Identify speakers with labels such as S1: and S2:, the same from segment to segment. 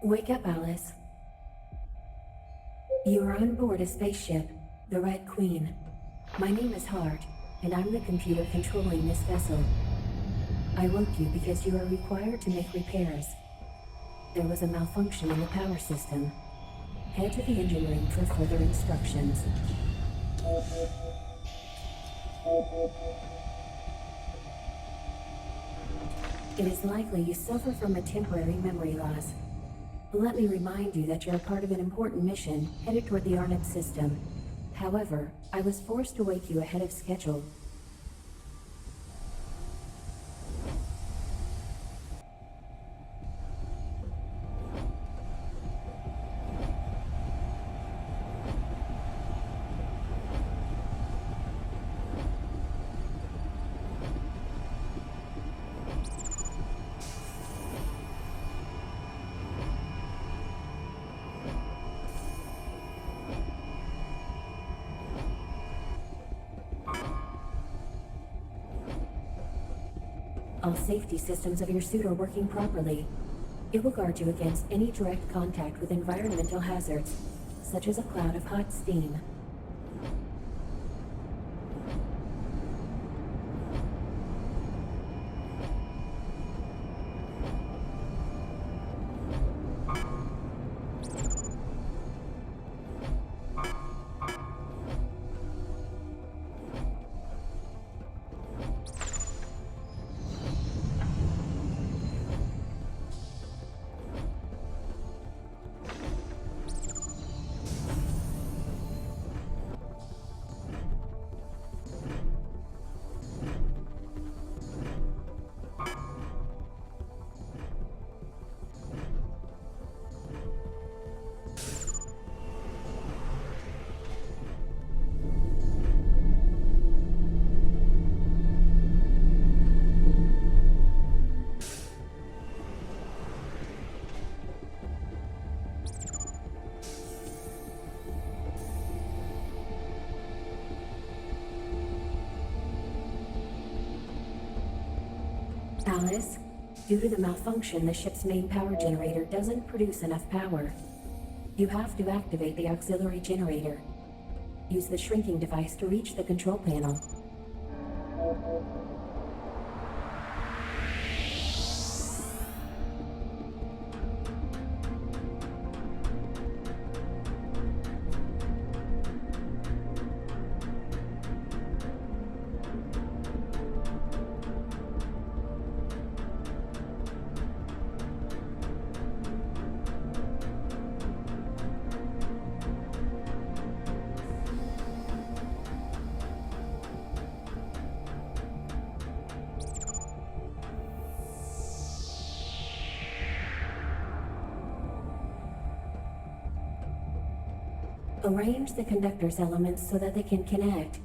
S1: Wake up, Alice. You are on board a spaceship, the Red Queen. My name is Hart, and I'm the computer controlling this vessel. I woke you because you are required to make repairs. There was a malfunction in the power system. Head to the engine room for further instructions. It is likely you suffer from a temporary memory loss. Let me remind you that you're a part of an important mission headed toward the Arnhem system. However, I was forced to wake you ahead of schedule. All safety systems of your suit are working properly. It will guard you against any direct contact with environmental hazards, such as a cloud of hot steam. Alice, due to the malfunction, the ship's main power generator doesn't produce enough power. You have to activate the auxiliary generator. Use the shrinking device to reach the control panel. Arrange the conductor's elements so that they can connect.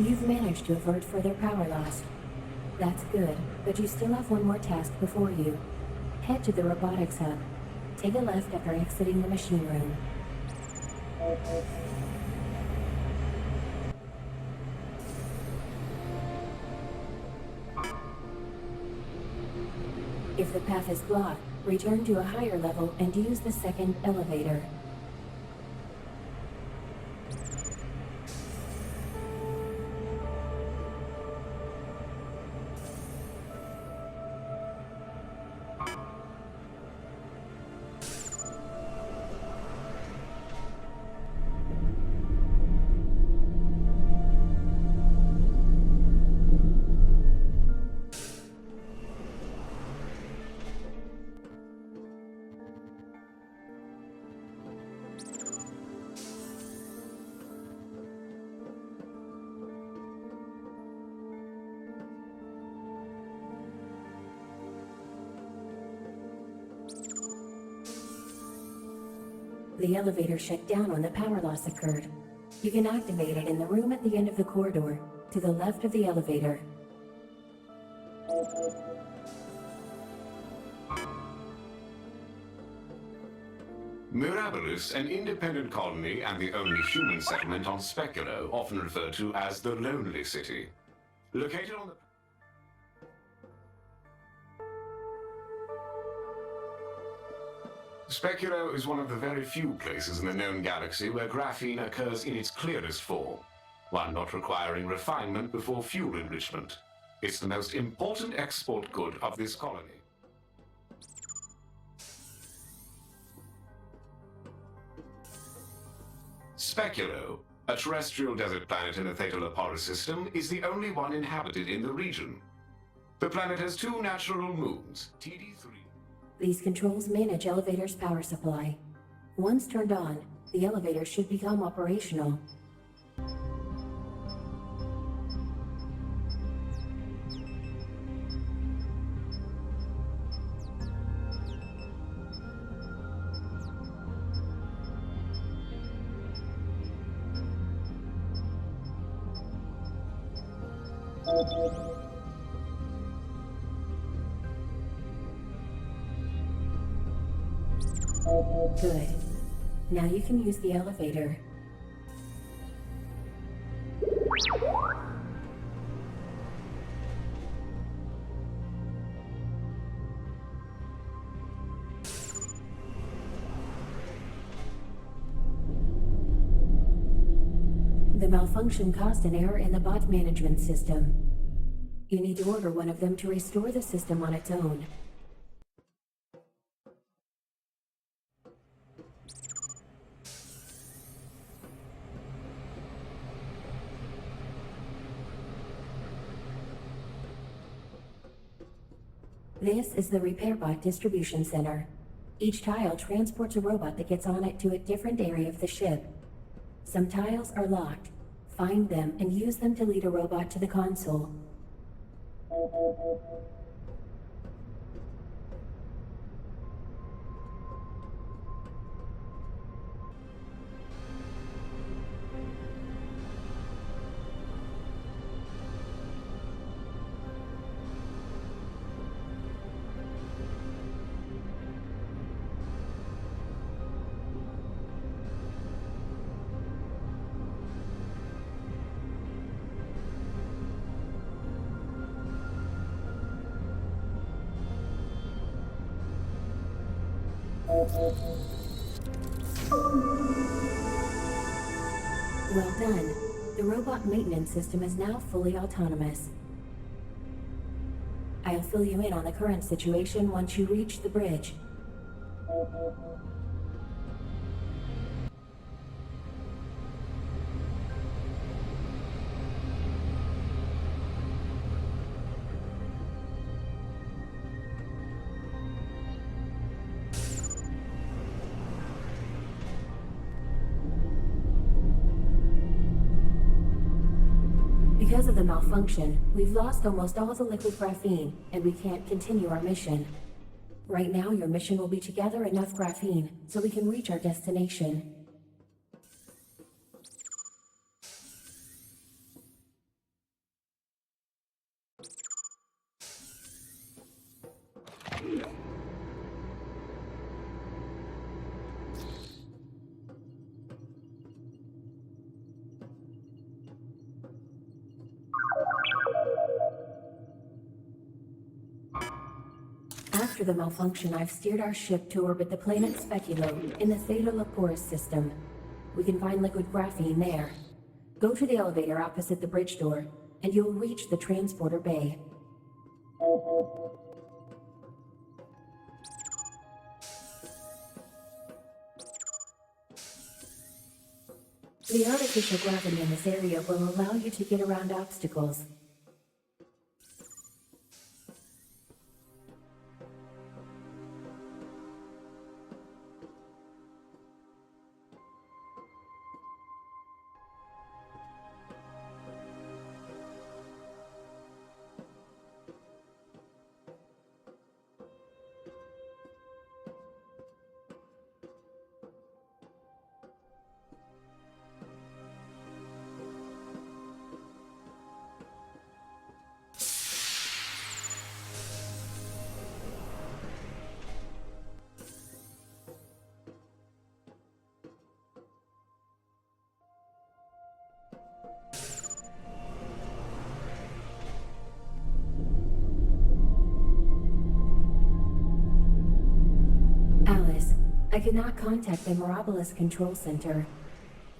S1: You've managed to avert further power loss. That's good, but you still have one more task before you. Head to the robotics hub. Take a left after exiting the machine room. If the path is blocked, return to a higher level and use the second elevator. The elevator shut down when the power loss occurred. You can activate it in the room at the end of the corridor, to the left of the elevator.
S2: Mirabilis, an independent colony and the only human settlement on Speculo, often referred to as the Lonely City. Located on the... Speculo is one of the very few places in the known galaxy where graphene occurs in its clearest form, one not requiring refinement before fuel enrichment. It's the most important export good of this colony. Speculo, a terrestrial desert planet in the Theta Leporis system, is the only one inhabited in the region. The planet has 2 natural moons, TD3.
S1: These controls manage elevator's power supply. Once turned on, the elevator should become operational. Good. Now you can use the elevator. The malfunction caused an error in the bot management system. You need to order one of them to restore the system on its own. This is the RepairBot distribution center. Each tile transports a robot that gets on it to a different area of the ship. Some tiles are locked. Find them and use them to lead a robot to the console. Well done. The robot maintenance system is now fully autonomous. I'll fill you in on the current situation once you reach the bridge. Because of the malfunction, we've lost almost all the liquid graphene, and we can't continue our mission. Right now, your mission will be to gather enough graphene so we can reach our destination. After the malfunction, I've steered our ship to orbit the planet Speculo in the Theta Leporis system. We can find liquid graphene there. Go to the elevator opposite the bridge door, and you'll reach the transporter bay. The artificial gravity in this area will allow you to get around obstacles. I cannot contact the Mirabilis control center.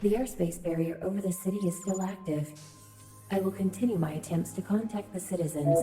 S1: The airspace barrier over the city is still active. I will continue my attempts to contact the citizens.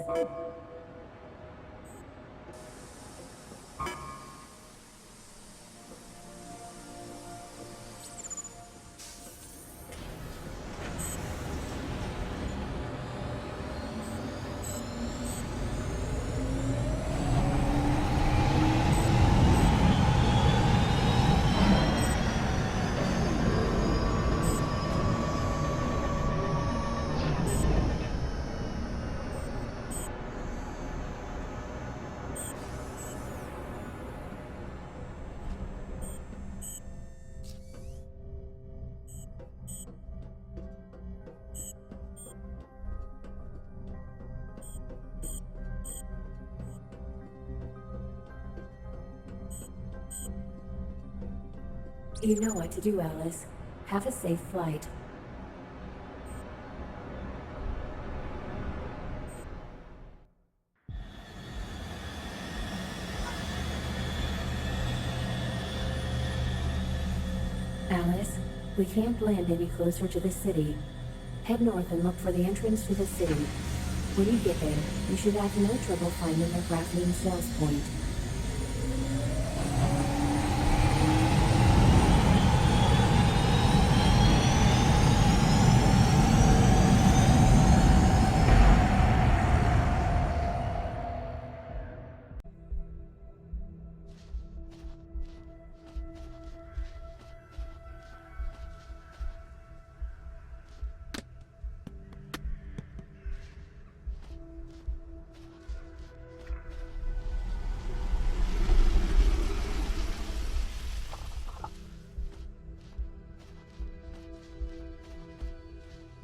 S1: You know what to do, Alice. Have a safe flight. Alice, we can't land any closer to the city. Head north and look for the entrance to the city. When you get there, you should have no trouble finding the graphene sales point.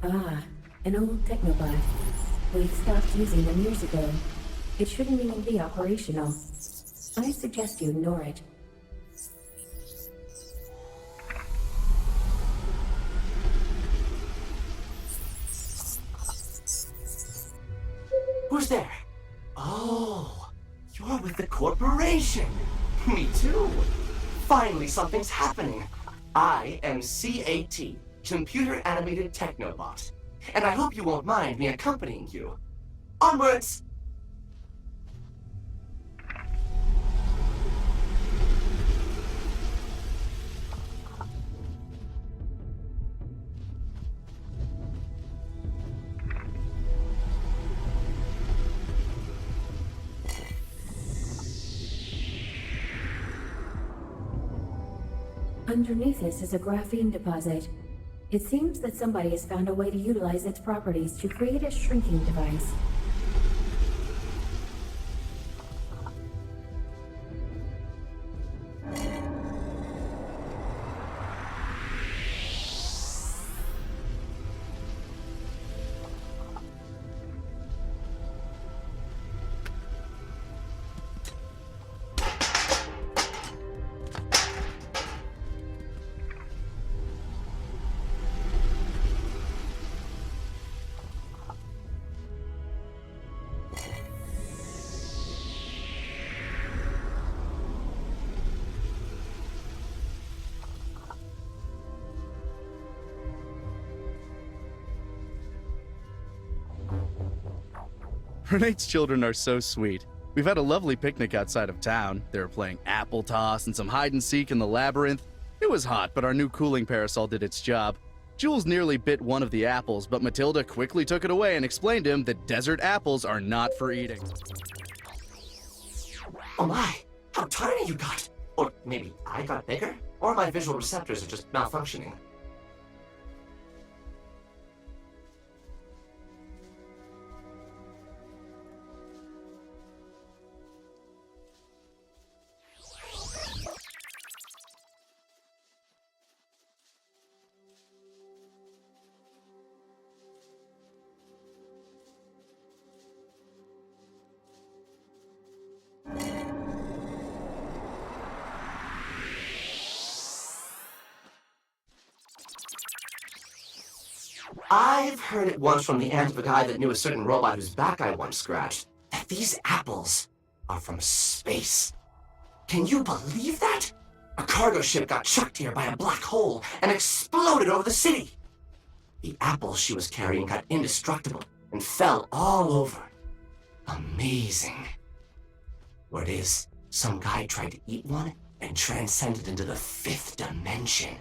S1: Ah, an old Technobot. We stopped using them years ago. It shouldn't even be operational. I suggest you ignore it.
S3: Who's there? Oh, you're with the corporation. Me too. Finally, something's happening. I am CAT, Computer Animated Technobot, and I hope you won't mind me accompanying you. Onwards!
S1: Underneath this is a graphene deposit. It seems that somebody has found a way to utilize its properties to create a shrinking device.
S4: Renate's children are so sweet. We've had a lovely picnic outside of town. They were playing apple toss and some hide and seek in the labyrinth. It was hot, but our new cooling parasol did its job. Jules nearly bit one of the apples, but Matilda quickly took it away and explained to him that desert apples are not for eating.
S3: Oh my, how tiny you got! Or maybe I got bigger? Or my visual receptors are just malfunctioning. I've heard it once from the aunt of a guy that knew a certain robot whose back I once scratched, that these apples are from space. Can you believe that? A cargo ship got chucked here by a black hole and exploded over the city. The apples she was carrying got indestructible and fell all over. Amazing. Word is, some guy tried to eat one and transcended into the 5th dimension.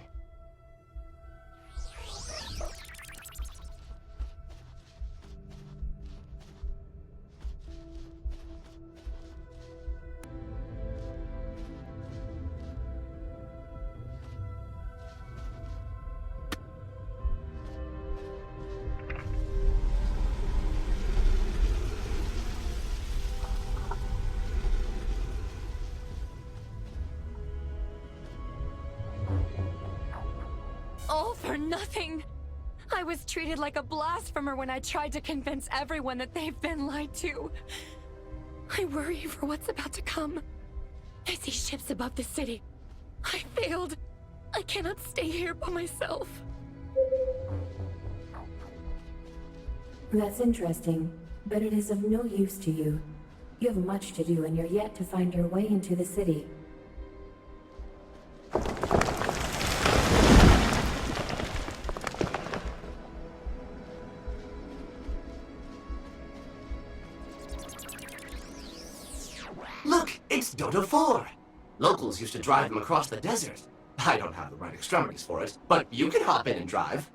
S5: All for nothing! I was treated like a blasphemer when I tried to convince everyone that they've been lied to. I worry for what's about to come. I see ships above the city. I failed. I cannot stay here by myself.
S1: That's interesting, but it is of no use to you. You have much to do and you're yet to find your way into the city.
S3: Look, it's Dodo 4. Locals used to drive them across the desert. I don't have the right extremities for it, but you can hop in and drive.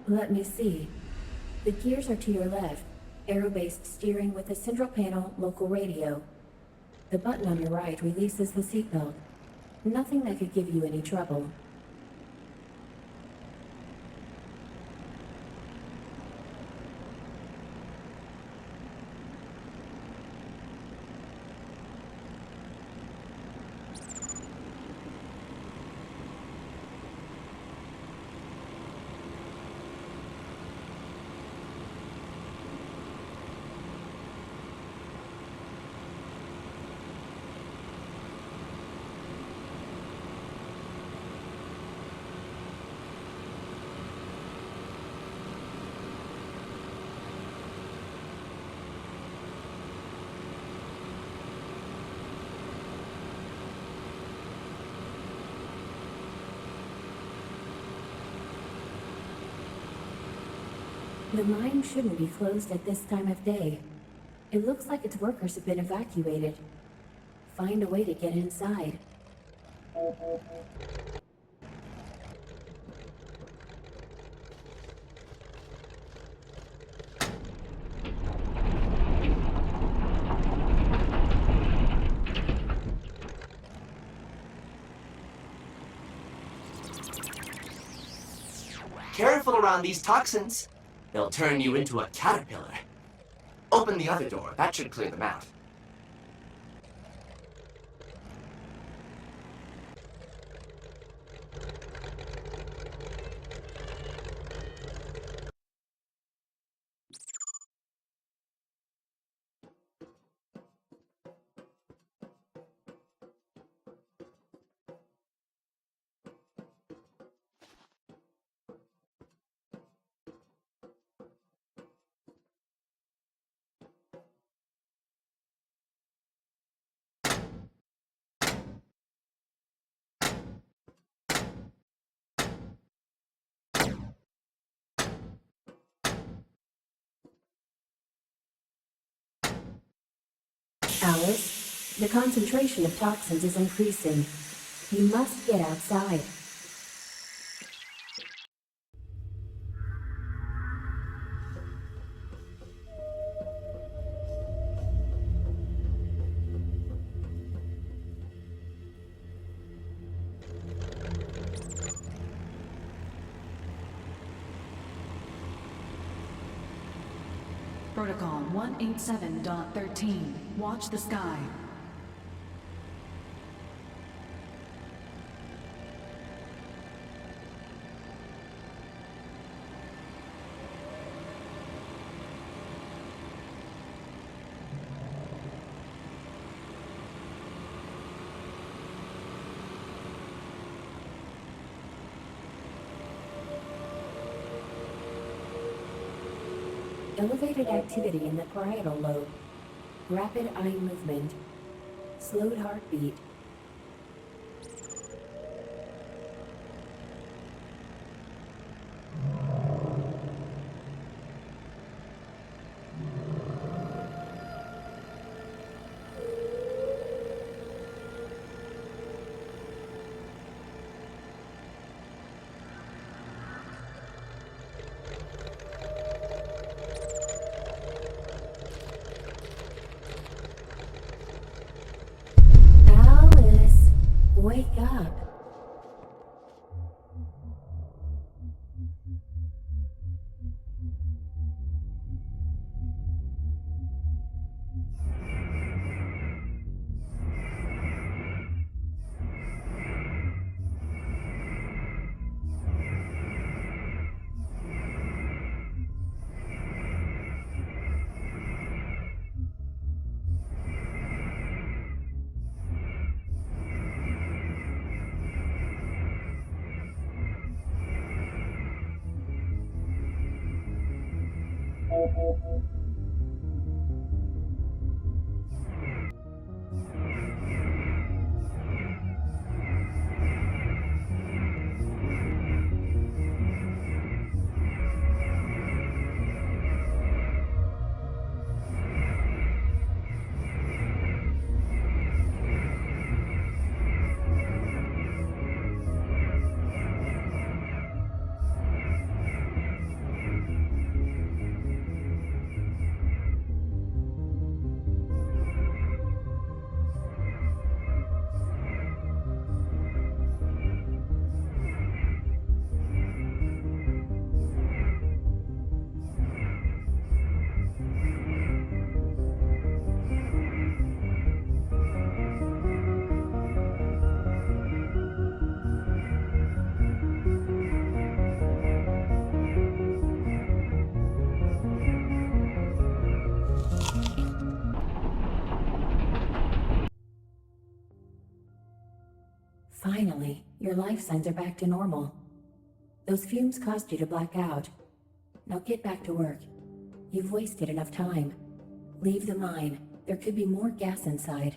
S1: Let me see. The gears are to your left, aero-based steering with a central panel local radio. The button on your right releases the seatbelt. Nothing that could give you any trouble. The mine shouldn't be closed at this time of day. It looks like its workers have been evacuated. Find a way to get inside.
S3: Careful around these toxins. They'll turn you into a caterpillar. Open the other door. That should clear them out.
S1: Alice, the concentration of toxins is increasing. You must get outside.
S6: Protocol 187.13. Watch the sky.
S1: Elevated activity in the parietal lobe. Rapid eye movement. Slowed heartbeat. Alice, wake up. Finally, your life signs are back to normal. Those fumes caused you to black out. Now get back to work. You've wasted enough time. Leave the mine. There could be more gas inside.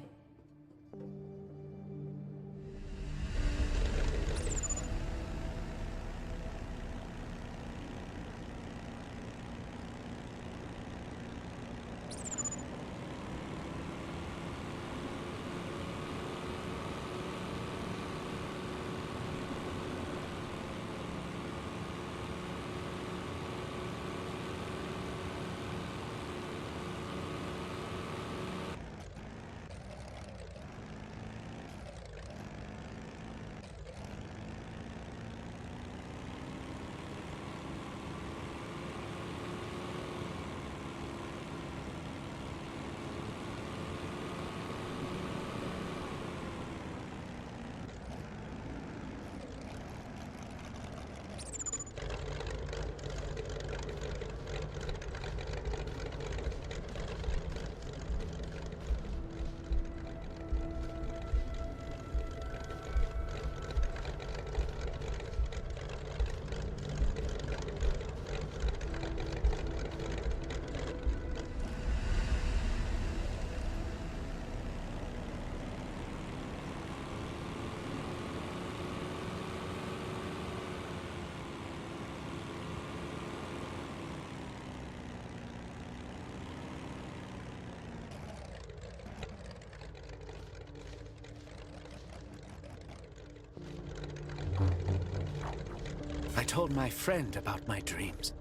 S7: I told my friend about my dreams.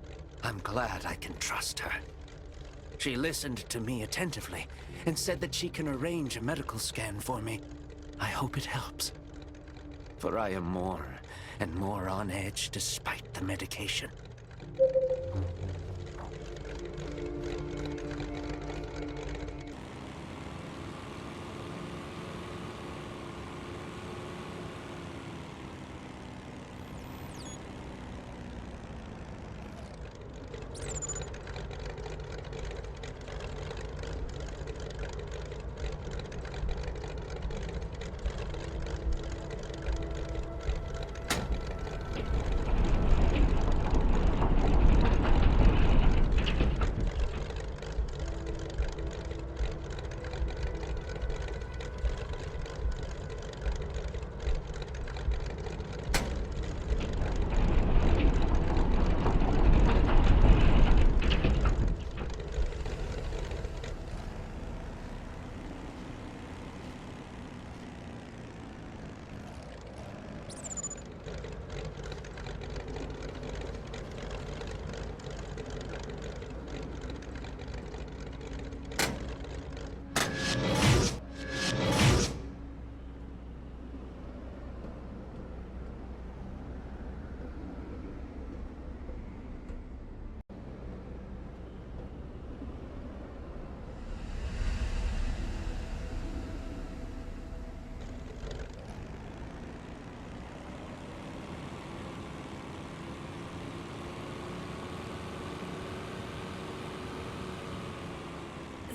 S7: I'm glad I can trust her. She listened to me attentively and said that she can arrange a medical scan for me. I hope it helps. For I am more and more on edge despite the medication.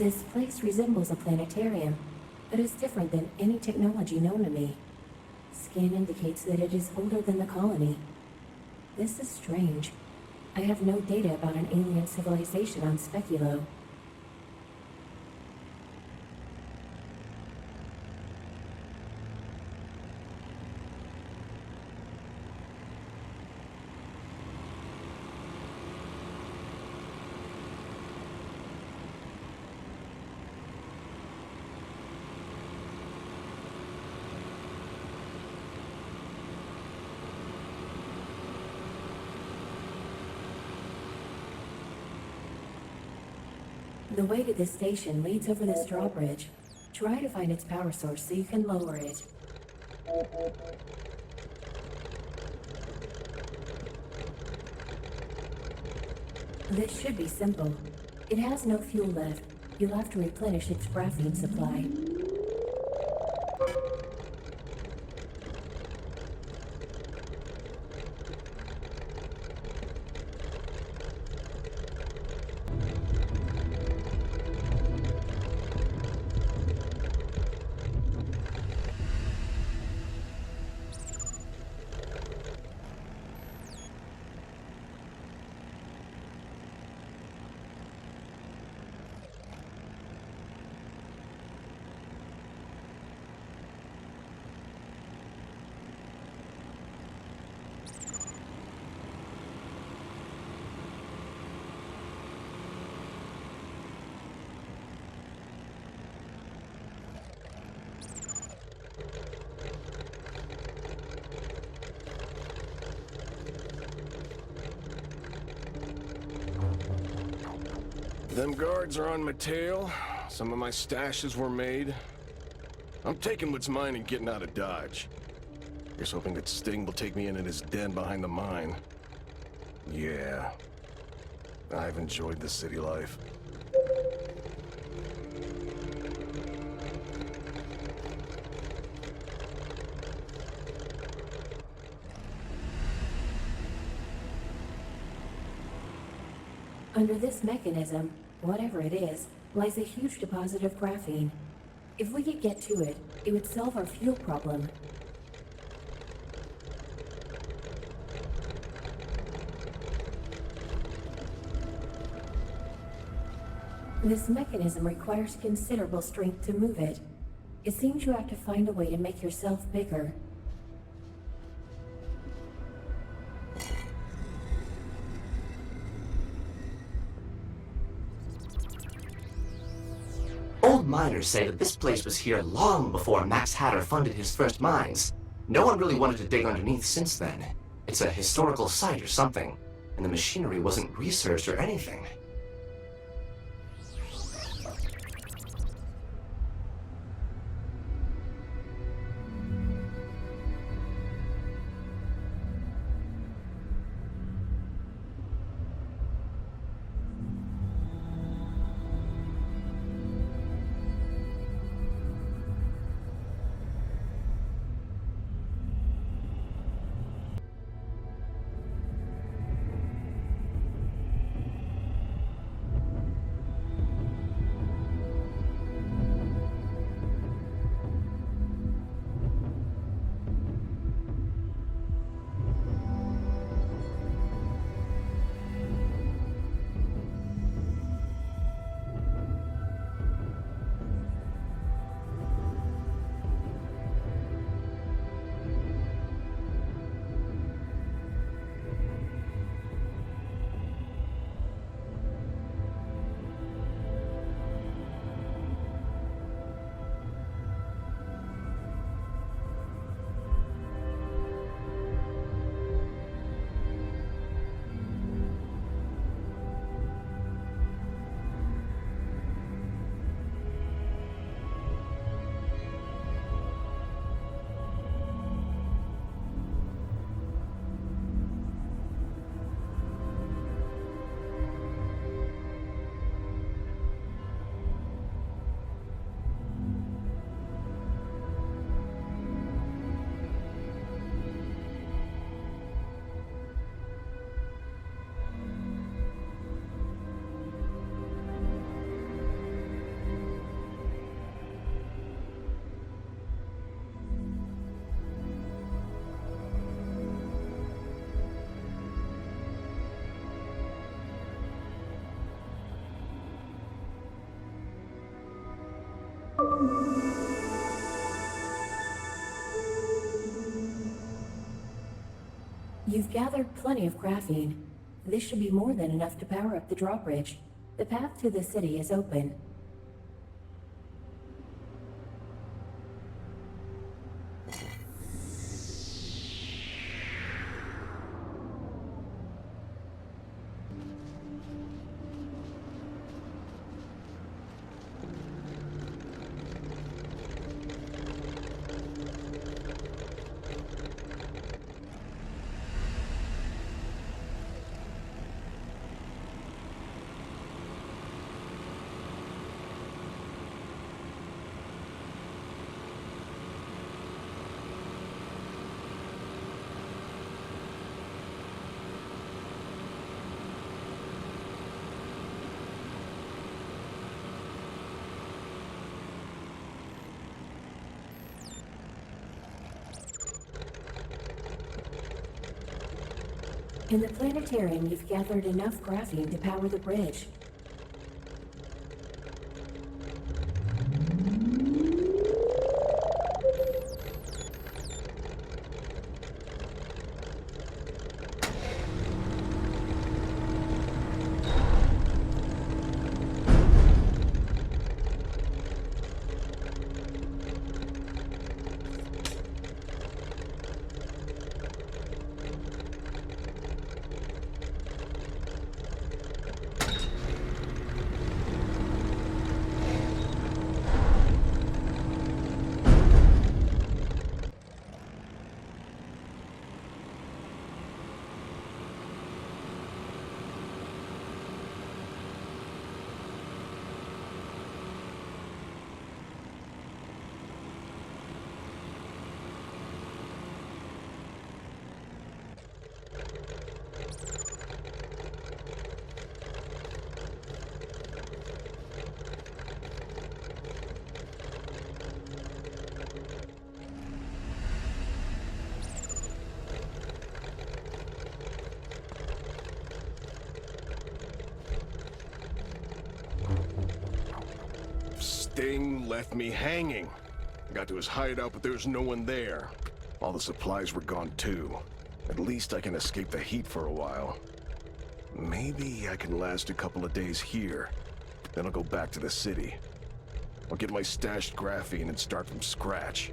S1: This place resembles a planetarium, but is different than any technology known to me. Scan indicates that it is older than the colony. This is strange. I have no data about an alien civilization on Speculo. The way to this station leads over this drawbridge. Try to find its power source so you can lower it. This should be simple. It has no fuel left. You'll have to replenish its graphene supply.
S8: Them guards are on my tail. Some of my stashes were made. I'm taking what's mine and getting out of Dodge. Here's hoping that Sting will take me in his den behind the mine. Yeah. I've enjoyed the city life.
S1: Under this mechanism, whatever it is, lies a huge deposit of graphene. If we could get to it, it would solve our fuel problem. This mechanism requires considerable strength to move it. It seems you have to find a way to make yourself bigger.
S3: Old miners say that this place was here long before Max Hatter funded his first mines. No one really wanted to dig underneath since then. It's a historical site or something, and the machinery wasn't researched or anything.
S1: You've gathered plenty of graphene. This should be more than enough to power up the drawbridge. The path to the city is open. In the planetarium, you've gathered enough graphene to power the bridge.
S8: Sting left me hanging. I got to his hideout, but there's no one there. All the supplies were gone too. At least I can escape the heat for a while. Maybe I can last a couple of days here. Then I'll go back to the city. I'll get my stashed graphene and start from scratch.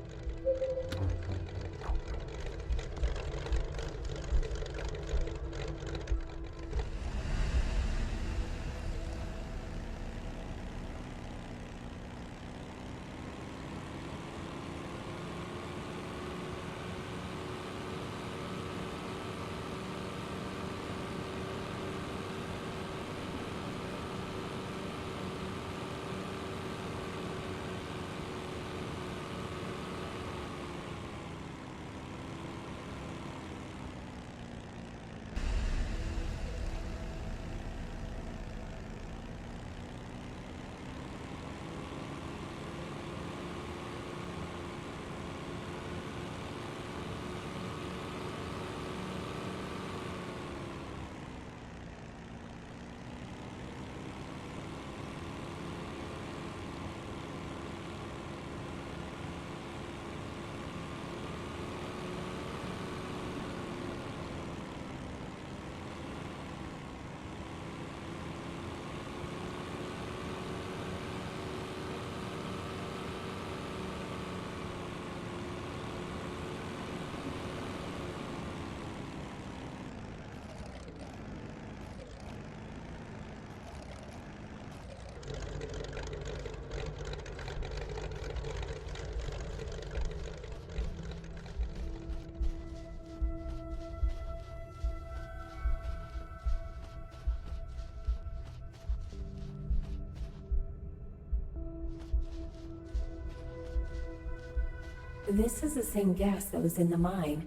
S1: This is the same gas that was in the mine.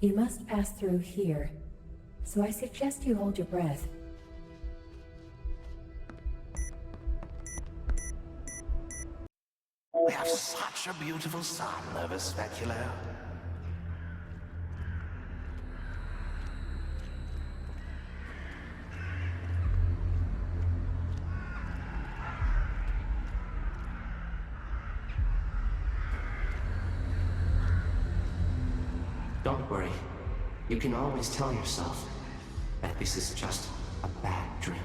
S1: You must pass through here. So I suggest you hold your breath.
S3: We have such a beautiful sun over Speculo.
S9: Don't worry.
S3: You can always tell yourself that this is just a bad dream.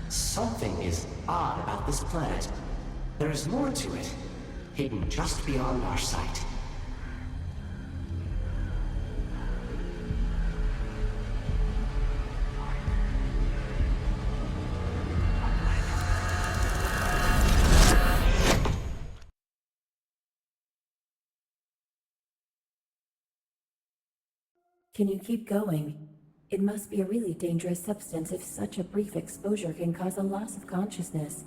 S3: Something is odd about this planet. There is more to it, hidden just beyond our sight.
S1: Can you keep going? It must be a really dangerous substance if such a brief exposure can cause a loss of consciousness.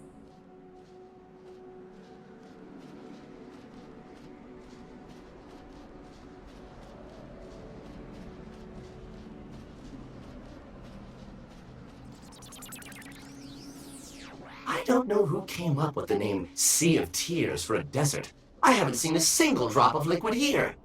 S3: I don't know who came up with the name Sea of Tears for a desert. I haven't seen a single drop of liquid here.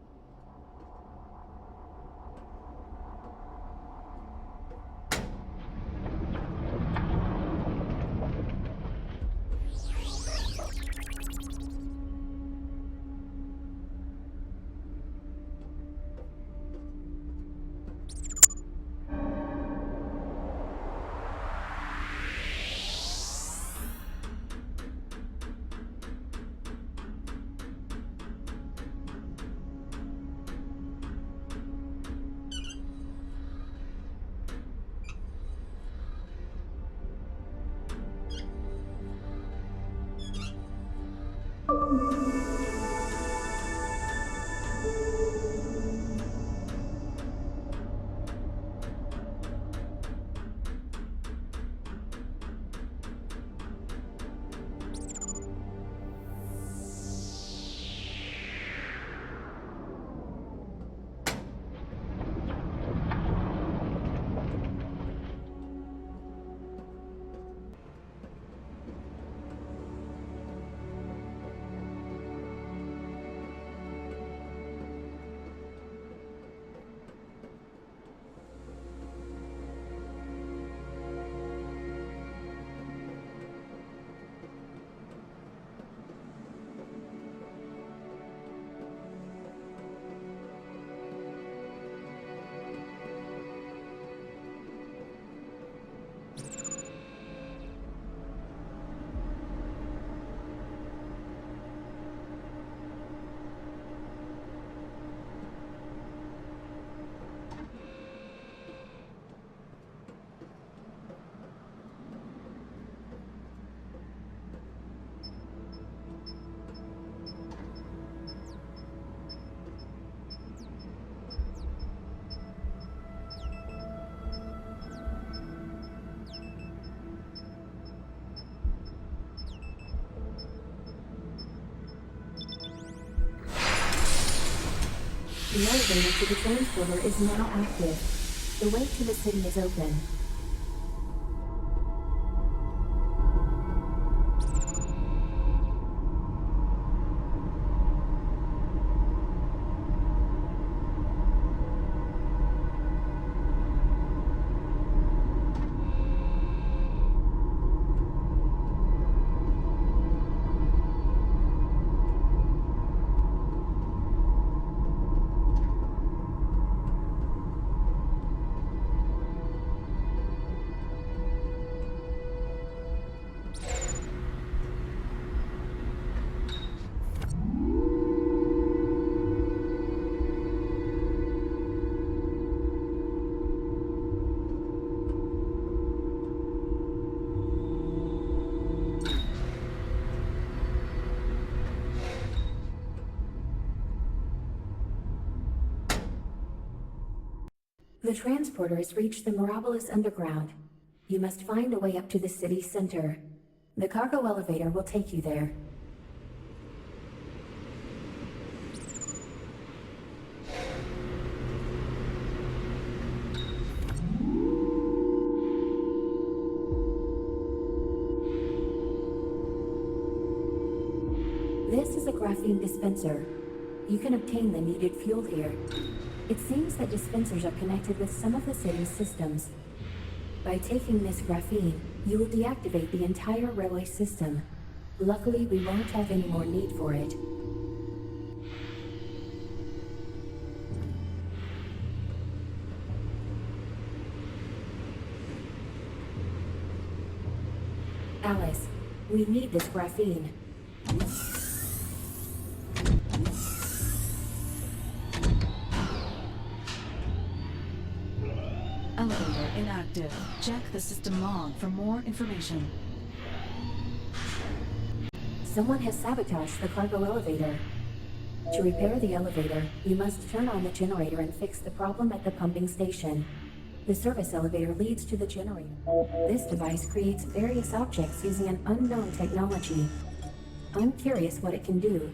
S1: The elevator to the transporter is now active. The way to the city is open. The transporter has reached the Mirabilis underground. You must find a way up to the city's center. The cargo elevator will take you there. This is a graphene dispenser. You can obtain the needed fuel here. It seems that dispensers are connected with some of the city's systems. By taking this graphene, you will deactivate the entire railway system. Luckily, we won't have any more need for it. Alice, we need this graphene.
S6: Elevator inactive. Check the system log for more information.
S1: Someone has sabotaged the cargo elevator. To repair the elevator, you must turn on the generator and fix the problem at the pumping station. The service elevator leads to the generator. This device creates various objects using an unknown technology. I'm curious what it can do.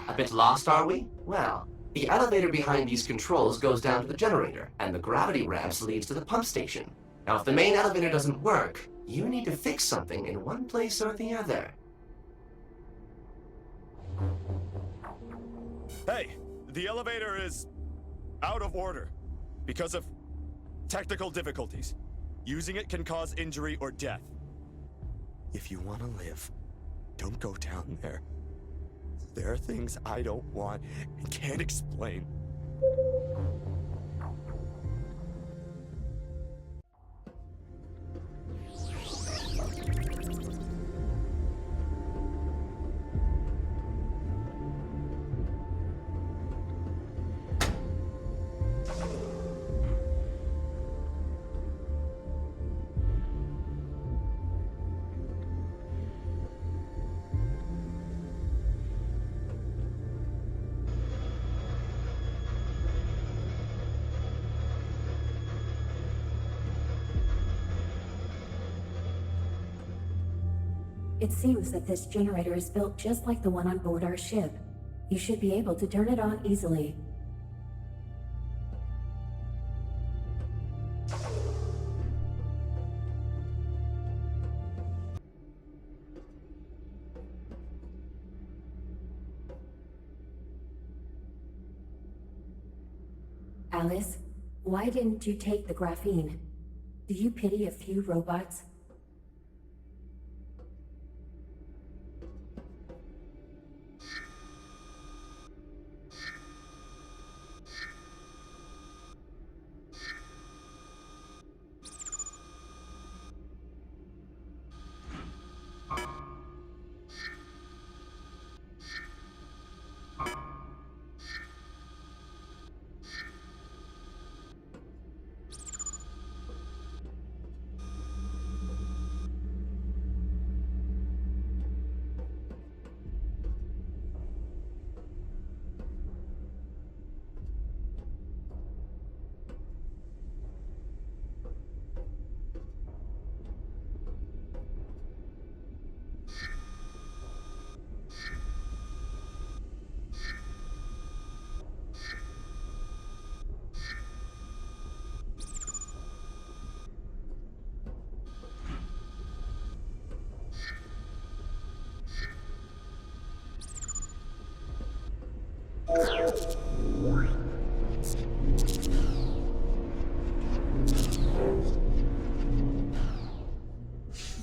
S3: A bit lost, are we? Well, the elevator behind these controls goes down to the generator, and the gravity ramps leads to the pump station. Now, if the main elevator doesn't work, you need to fix something in one place or the other.
S9: Hey, the elevator is out of order because of technical difficulties. Using it can cause injury or death. If you want to live, don't go down there. There are things I don't want and can't explain.
S1: It seems that this generator is built just like the one on board our ship. You should be able to turn it on easily. Alice, why didn't you take the graphene? Do you pity a few robots?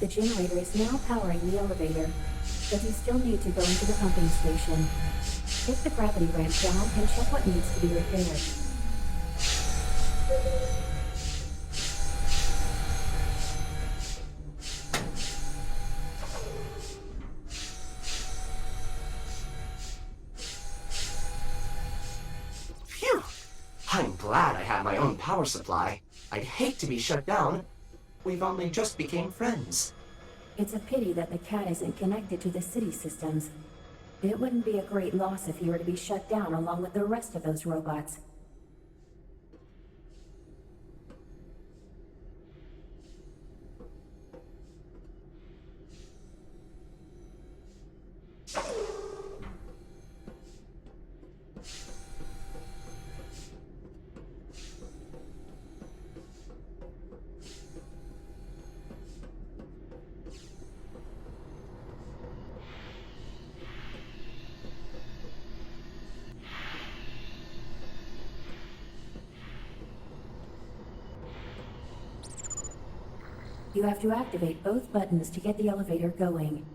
S1: The generator is now powering the elevator, but you still need to go into the pumping station. Take the gravity ramp down and check what needs to be repaired.
S3: Phew! I'm glad I have my own power supply. I'd hate to be shut down. We've only just became friends.
S1: It's a pity that the cat isn't connected to the city systems. It wouldn't be a great loss if you were to be shut down along with the rest of those robots. You have to activate both buttons to get the elevator going.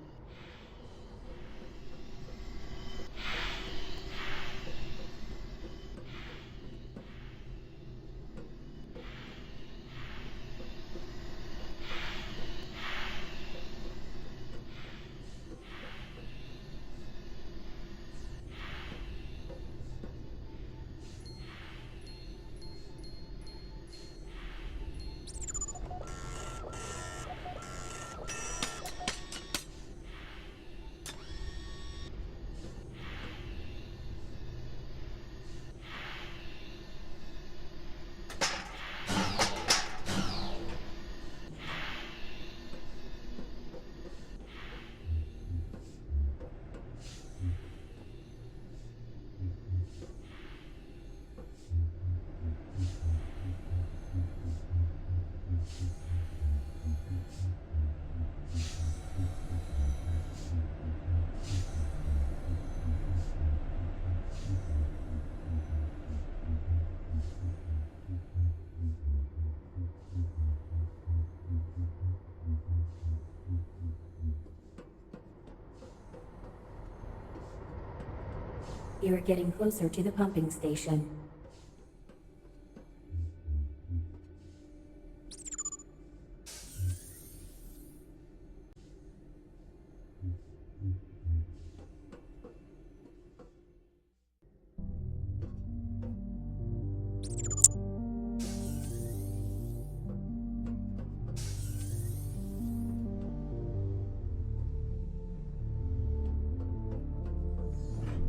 S1: You're getting closer to the pumping station.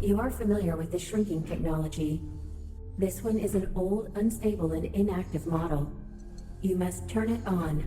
S1: You are familiar with the shrinking technology. This one is an old, unstable, and inactive model. You must turn it on.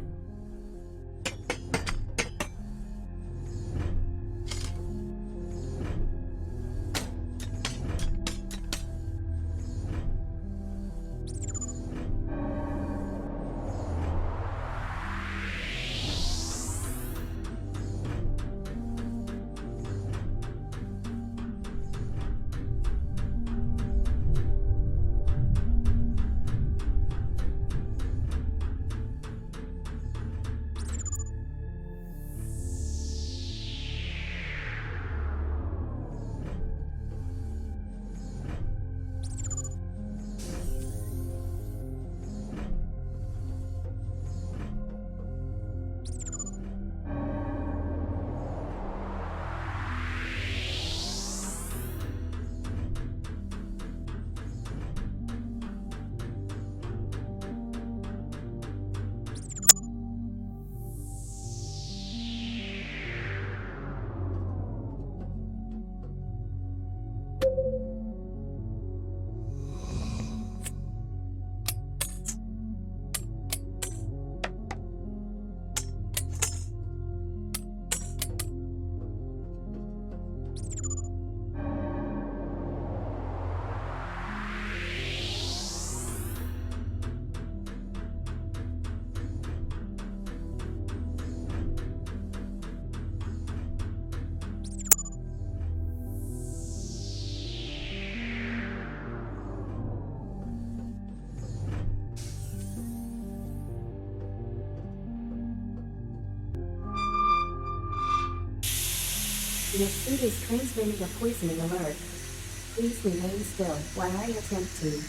S1: Your suit is transmitting a poisoning alert. Please remain still while I attempt to.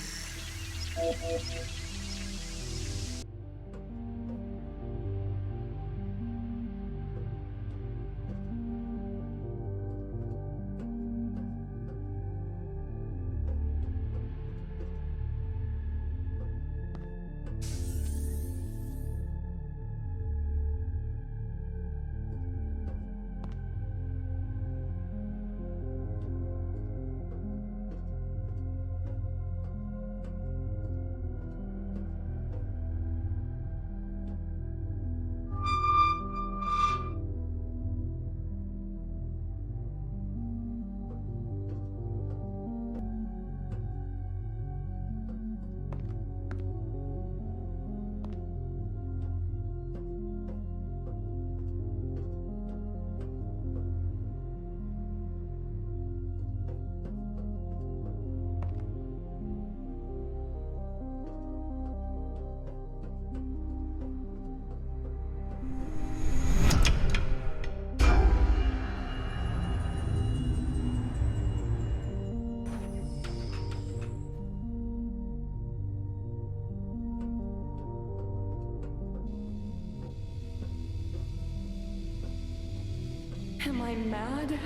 S5: I mad?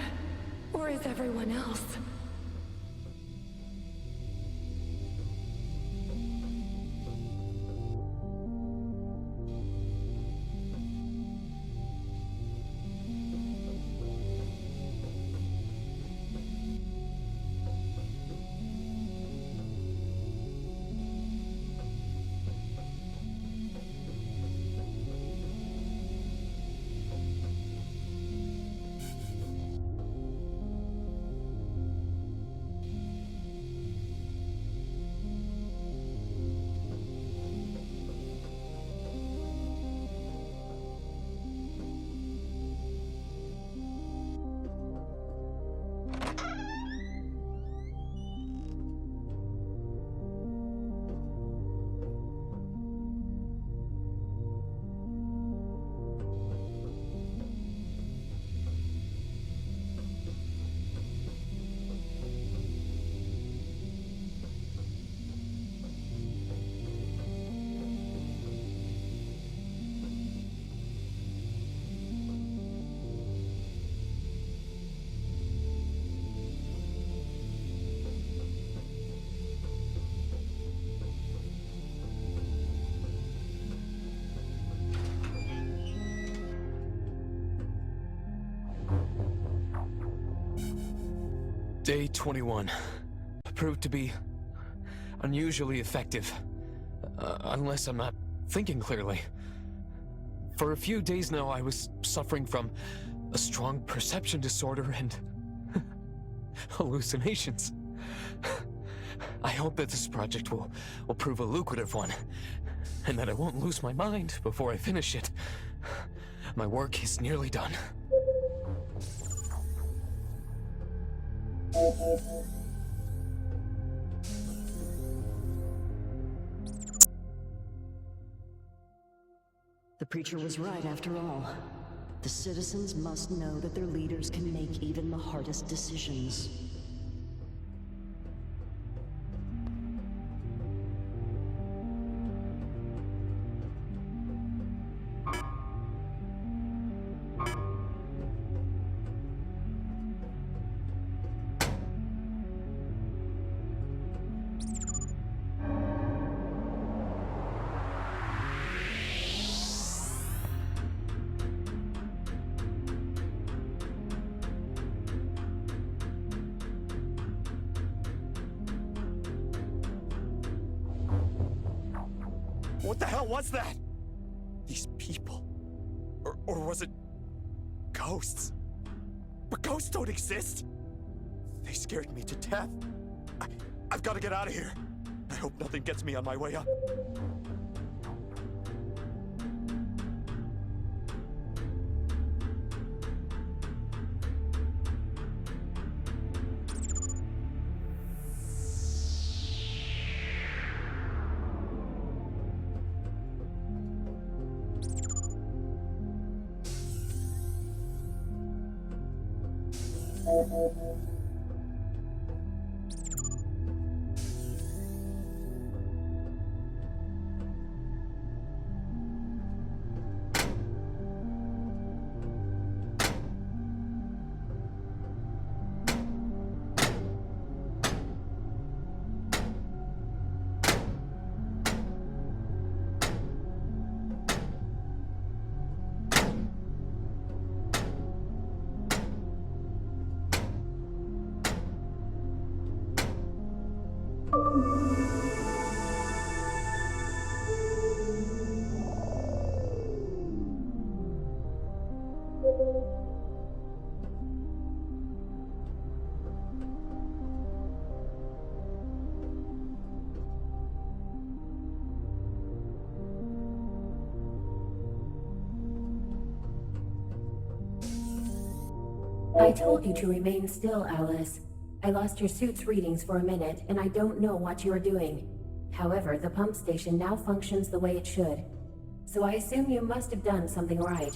S5: Or is everyone else?
S10: Day 21 proved to be unusually effective, unless I'm not thinking clearly. For a few days now, I was suffering from a strong perception disorder and hallucinations. I hope that this project will prove a lucrative one, and that I won't lose my mind before I finish it. My work is nearly done.
S11: The preacher was right after all. The citizens must know that their leaders can make even the hardest decisions.
S9: What the hell was that? These people? Or was it ghosts? But ghosts don't exist! They scared me to death. I've got to get out of here. I hope nothing gets me on my way up.
S1: I told you to remain still, Alice. I lost your suit's readings for a minute, and I don't know what you are doing. However, the pump station now functions the way it should. So I assume you must have done something right.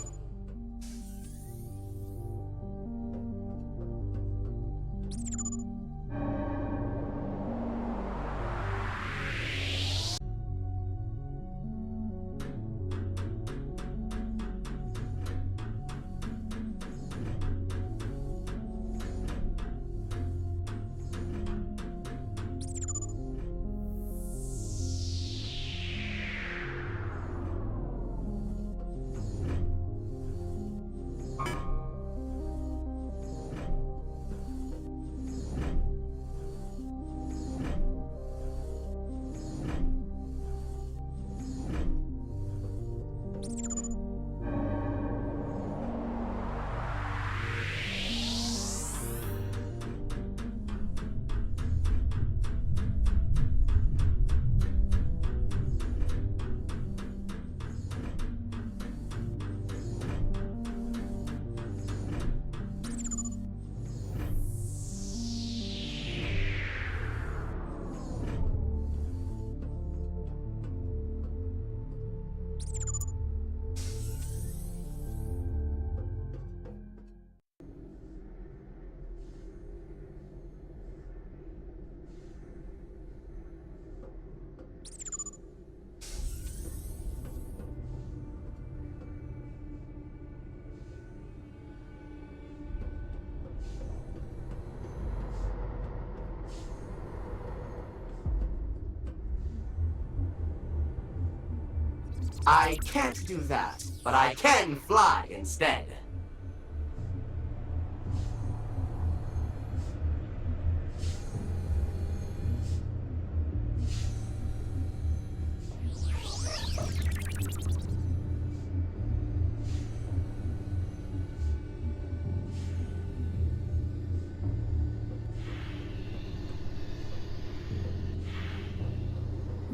S3: I can't do that, but I can fly instead.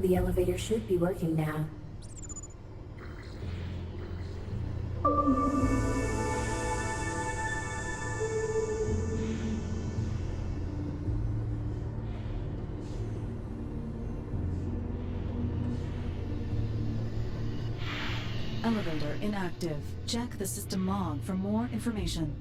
S1: The elevator should be working now.
S6: Elevator inactive. Check the system log for more information.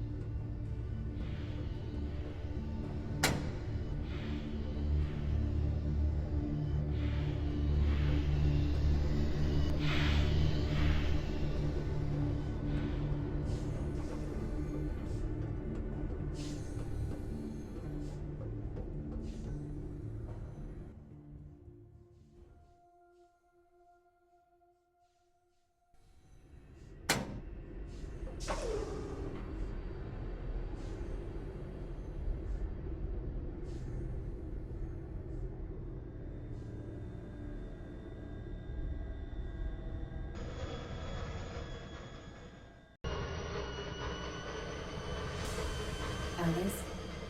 S1: Alice,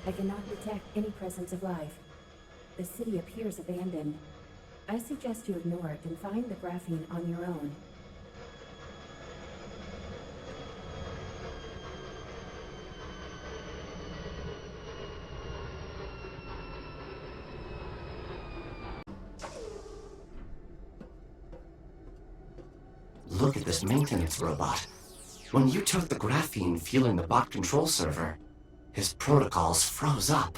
S1: I cannot detect any presence of life. The city appears abandoned. I suggest you ignore it and find the graphene on your own.
S3: Look at this maintenance robot. When you took the graphene fueling the bot control server, his protocols froze up.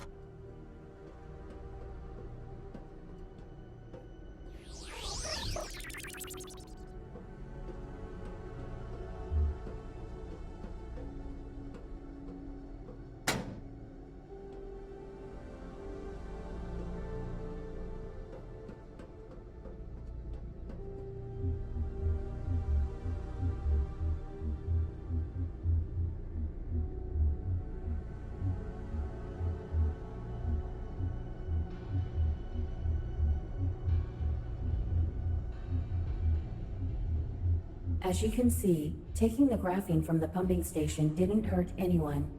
S1: As you can see, taking the graphene from the pumping station didn't hurt anyone.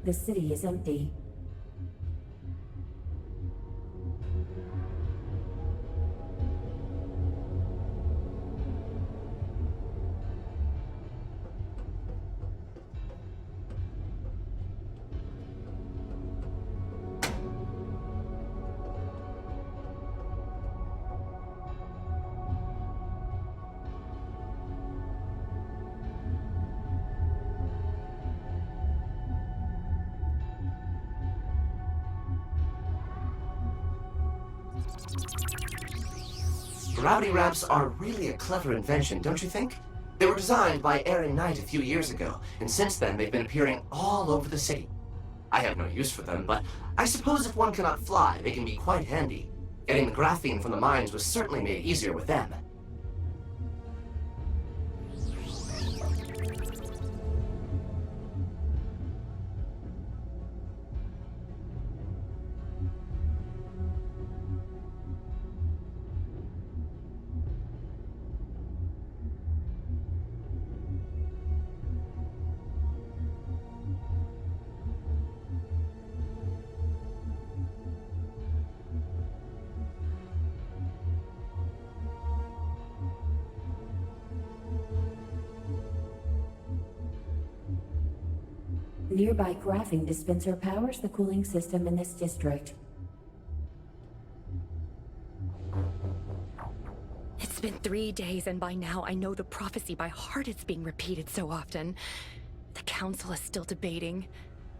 S1: The city is empty.
S3: Gravity ramps are really a clever invention, don't you think? They were designed by Aaron Knight a few years ago, and since then they've been appearing all over the city. I have no use for them, but I suppose if one cannot fly, they can be quite handy. Getting the graphene from the mines was certainly made easier with them.
S1: Nearby graphene dispenser powers the cooling system in this district.
S5: It's been 3 days, and by now I know the prophecy by heart. It's being repeated so often. The council is still debating,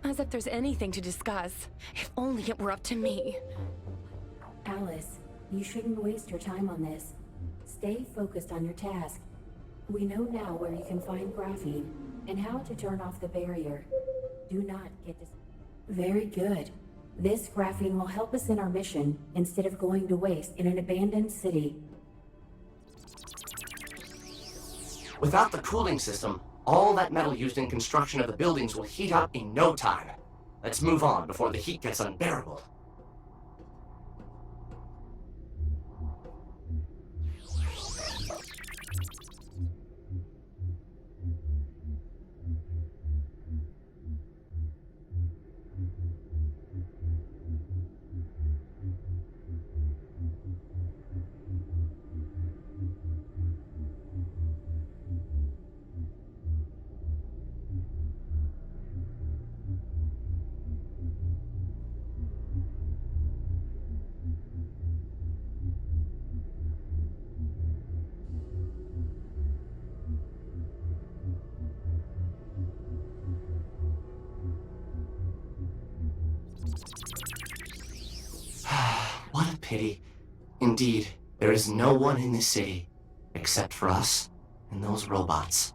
S5: as if there's anything to discuss. If only it were up to me.
S1: Alice, you shouldn't waste your time on this. Stay focused on your task. We know now where you can find graphene, and how to turn off the barrier. Do not get this. Very good. This graphene will help us in our mission, instead of going to waste in an abandoned city.
S3: Without the cooling system, all that metal used in construction of the buildings will heat up in no time. Let's move on before the heat gets unbearable. What a pity. Indeed, there is no one in this city, except for us and those robots.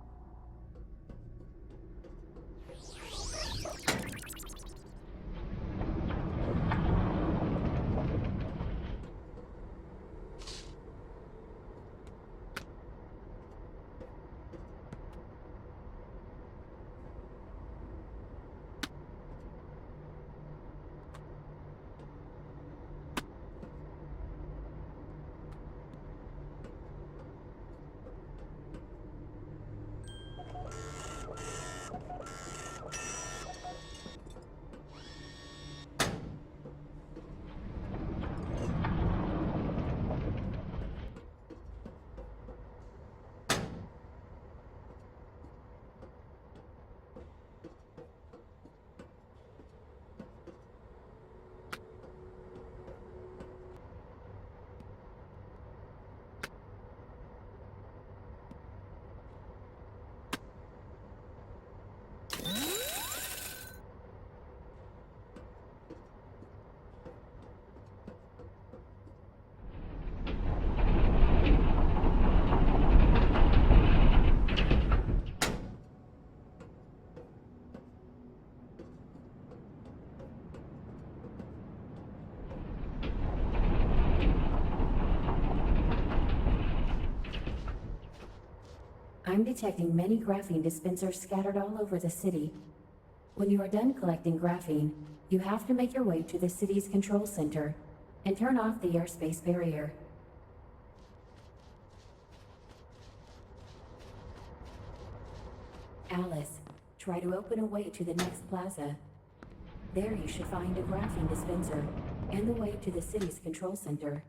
S1: I'm detecting many graphene dispensers scattered all over the city. When you are done collecting graphene, you have to make your way to the city's control center and turn off the airspace barrier. Alice, try to open a way to the next plaza. There you should find a graphene dispenser and the way to the city's control center.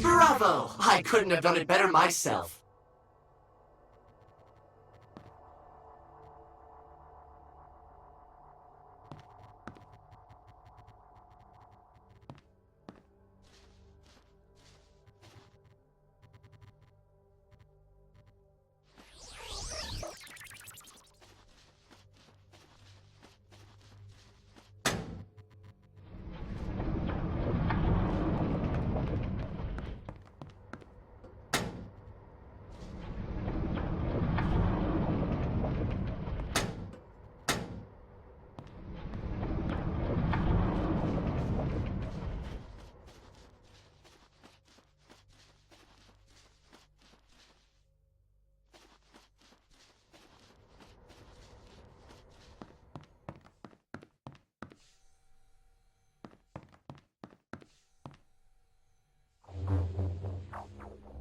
S3: Bravo! I couldn't have done it better myself.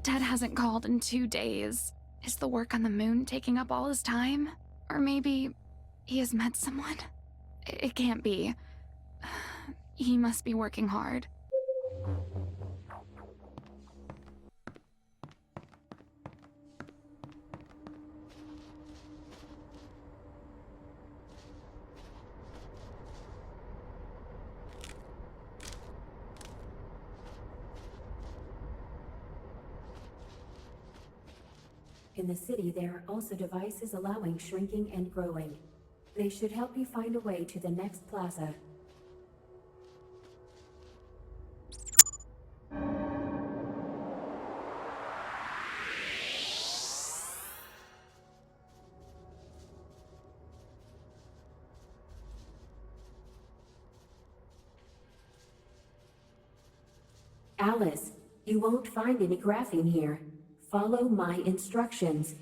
S5: Dad hasn't called in 2 days. Is the work on the moon taking up all his time? Or maybe he has met someone? It can't be. He must be working hard.
S1: In the city, there are also devices allowing shrinking and growing. They should help you find a way to the next plaza. Alice, you won't find any graphene here. Follow my instructions.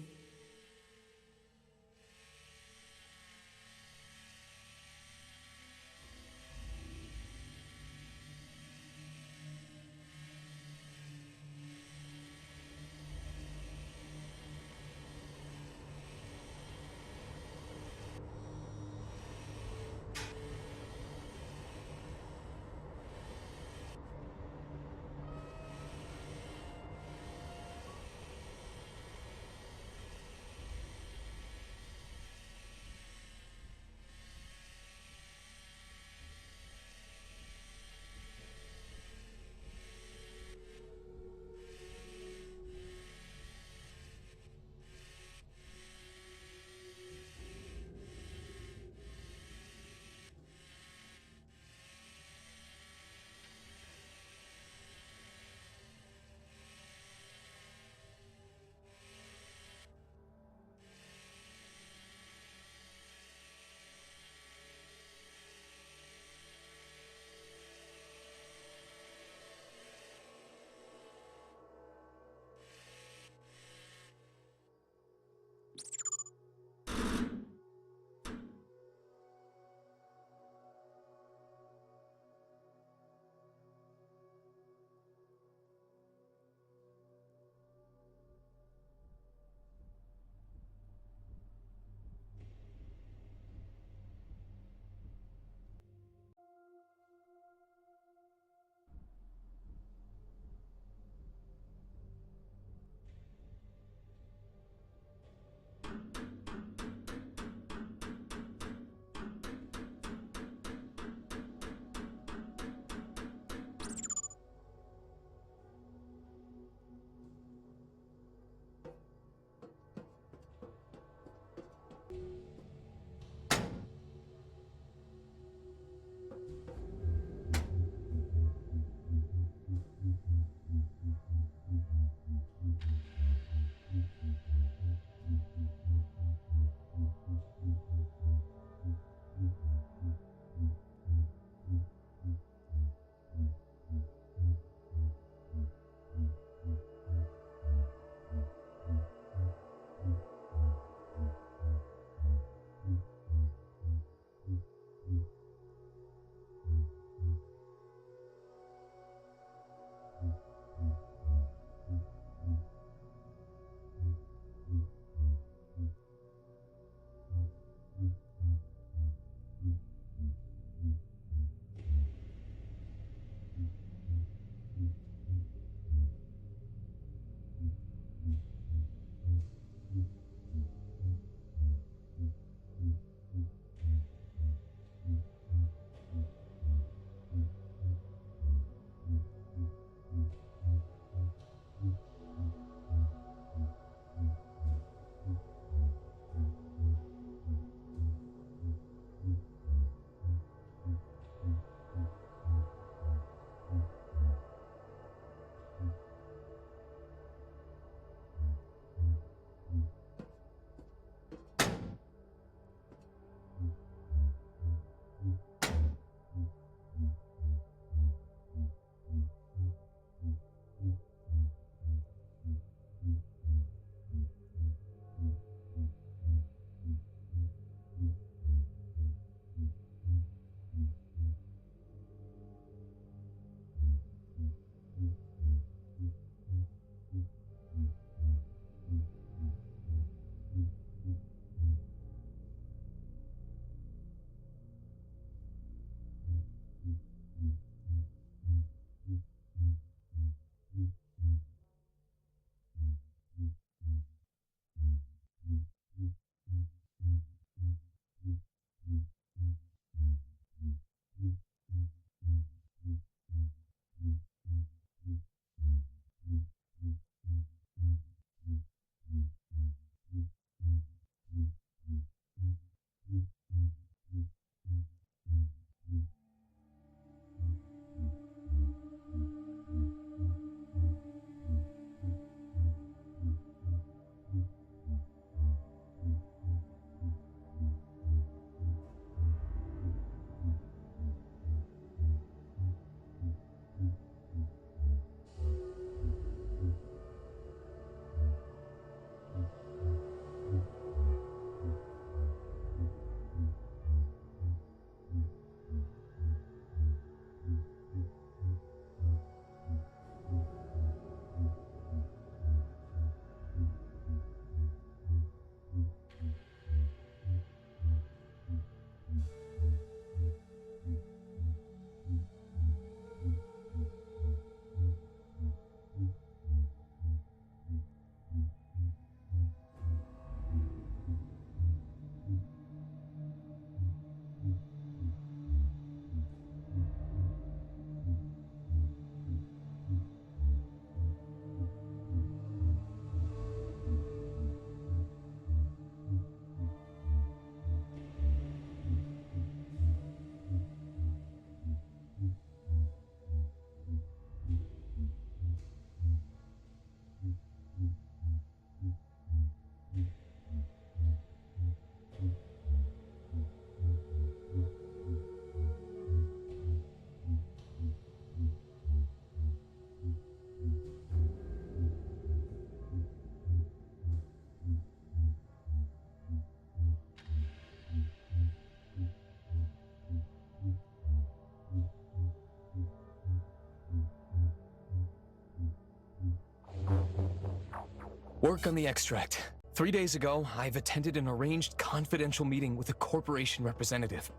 S10: Work on the extract. 3 days ago, I've attended an arranged confidential meeting with a corporation representative.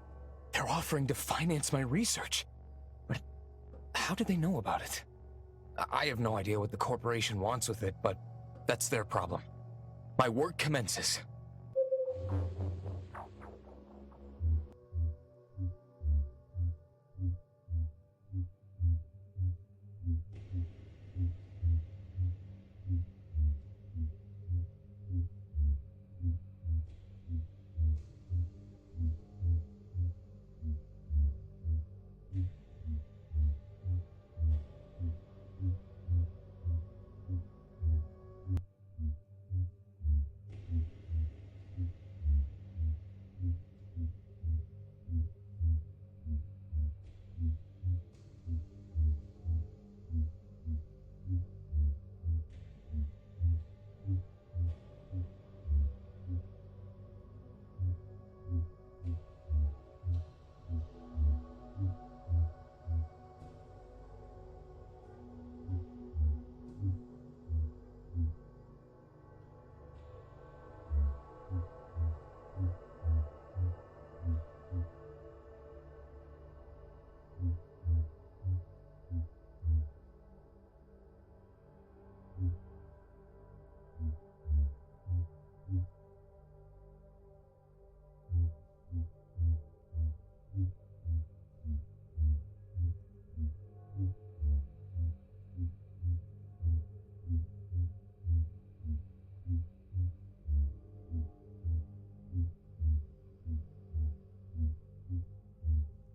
S10: They're offering to finance my research. But how did they know about it? I have no idea what the corporation wants with it, but that's their problem. My work commences.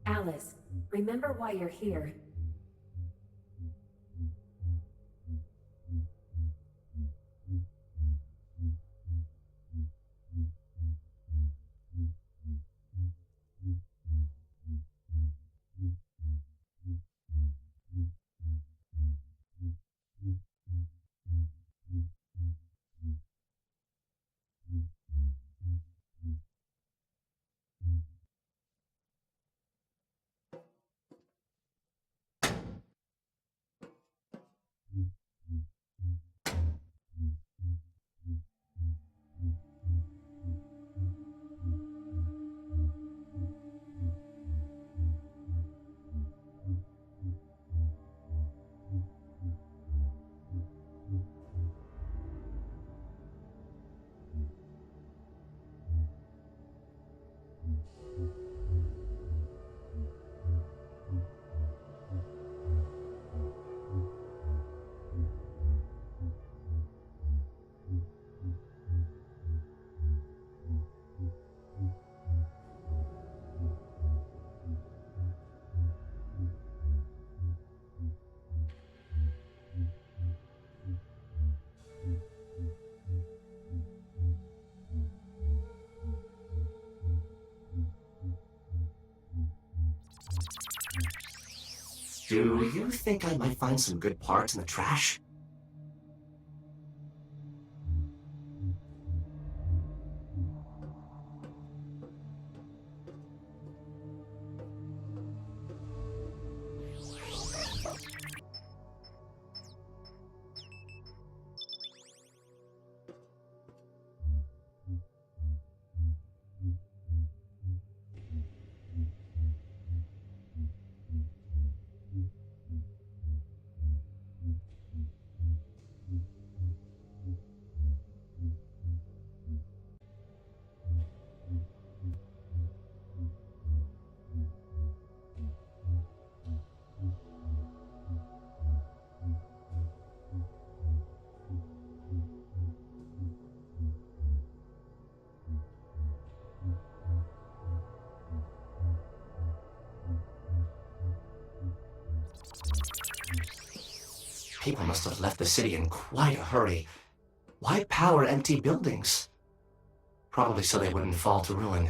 S1: Alice, remember why you're here.
S3: Do you think I might find some good parts in the trash? People must have left the city in quite a hurry. Why power empty buildings? Probably so they wouldn't fall to ruin.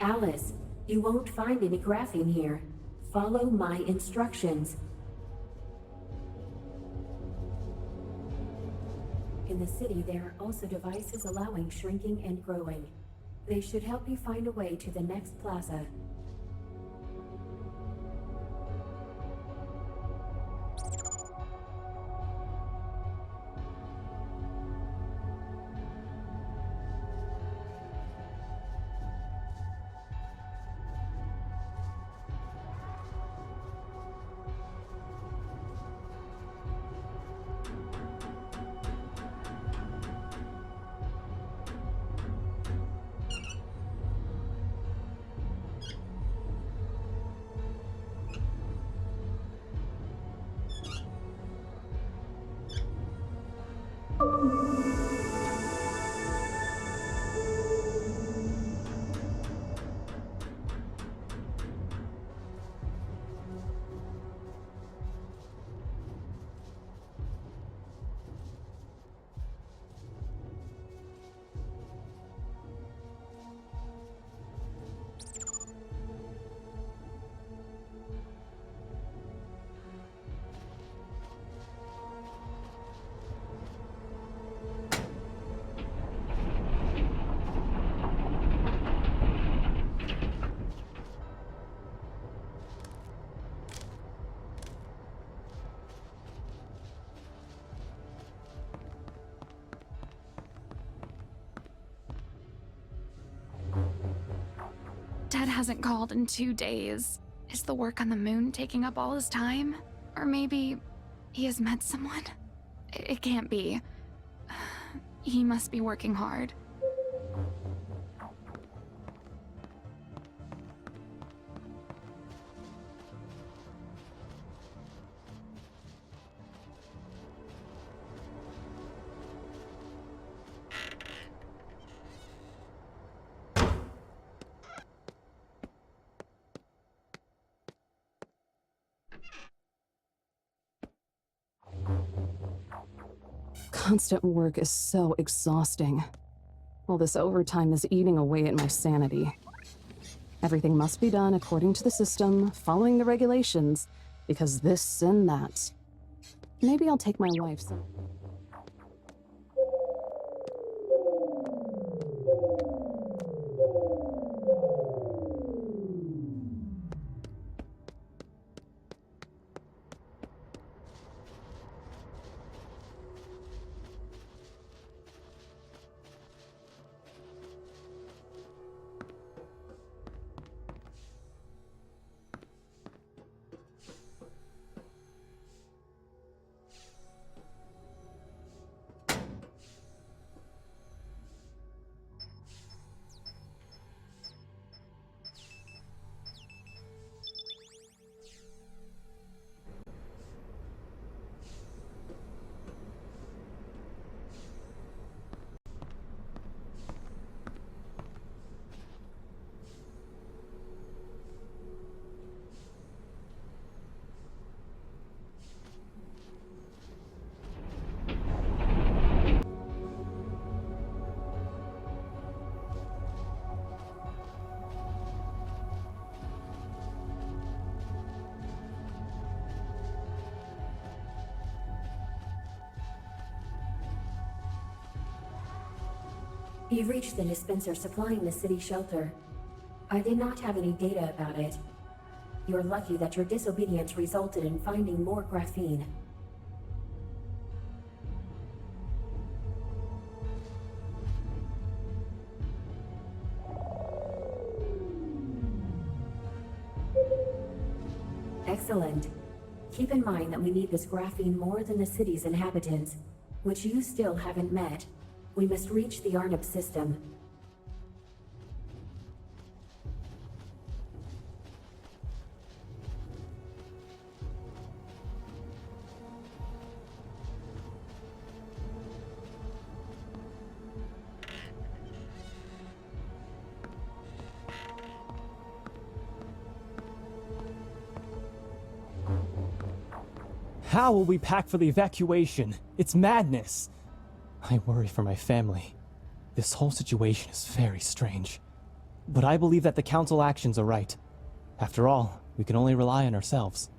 S1: Alice, you won't find any graphene here. Follow my instructions. In the city, there are also devices allowing shrinking and growing. They should help you find a way to the next plaza.
S5: Dad hasn't called in 2 days. Is the work on the moon taking up all his time? Or maybe he has met someone? It can't be. He must be working hard.
S12: Constant work is so exhausting. All this overtime is eating away at my sanity. Everything must be done according to the system, following the regulations, because this and that. Maybe I'll take my wife some...
S1: You've reached the dispenser supplying the city shelter. I did not have any data about it. You're lucky that your disobedience resulted in finding more graphene. Excellent. Keep in mind that we need this graphene more than the city's inhabitants, which you still haven't met. We must reach the Arnab system.
S13: How will we pack for the evacuation? It's madness. I worry for my family. This whole situation is very strange. but I believe that the Council actions are right. After all, we can only rely on ourselves.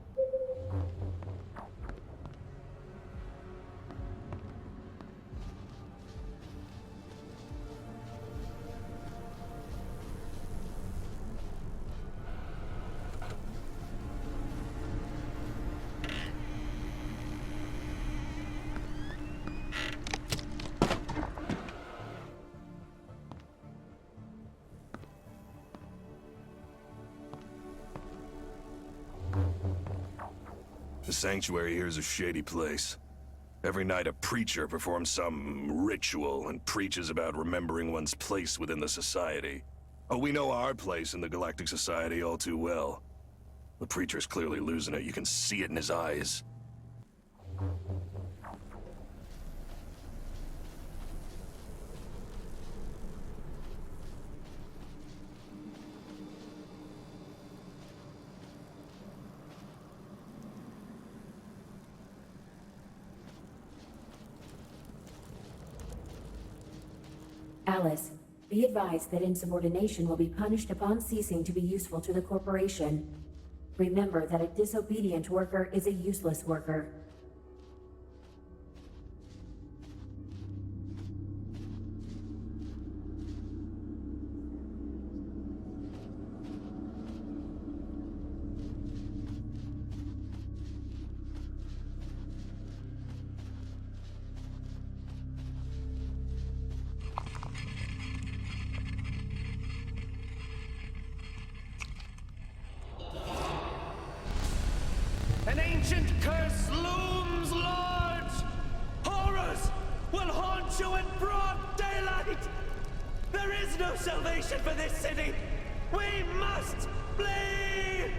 S14: The sanctuary here is a shady place. Every night a preacher performs some ritual and preaches about remembering one's place within the society. Oh, we know our place in the Galactic Society all too well. The preacher's clearly losing it. You can see it in his eyes.
S1: Alice, be advised that insubordination will be punished upon ceasing to be useful to the corporation. Remember that a disobedient worker is a useless worker.
S3: An ancient curse looms large! Horrors will haunt you in broad daylight! There is no salvation for this city! We must flee!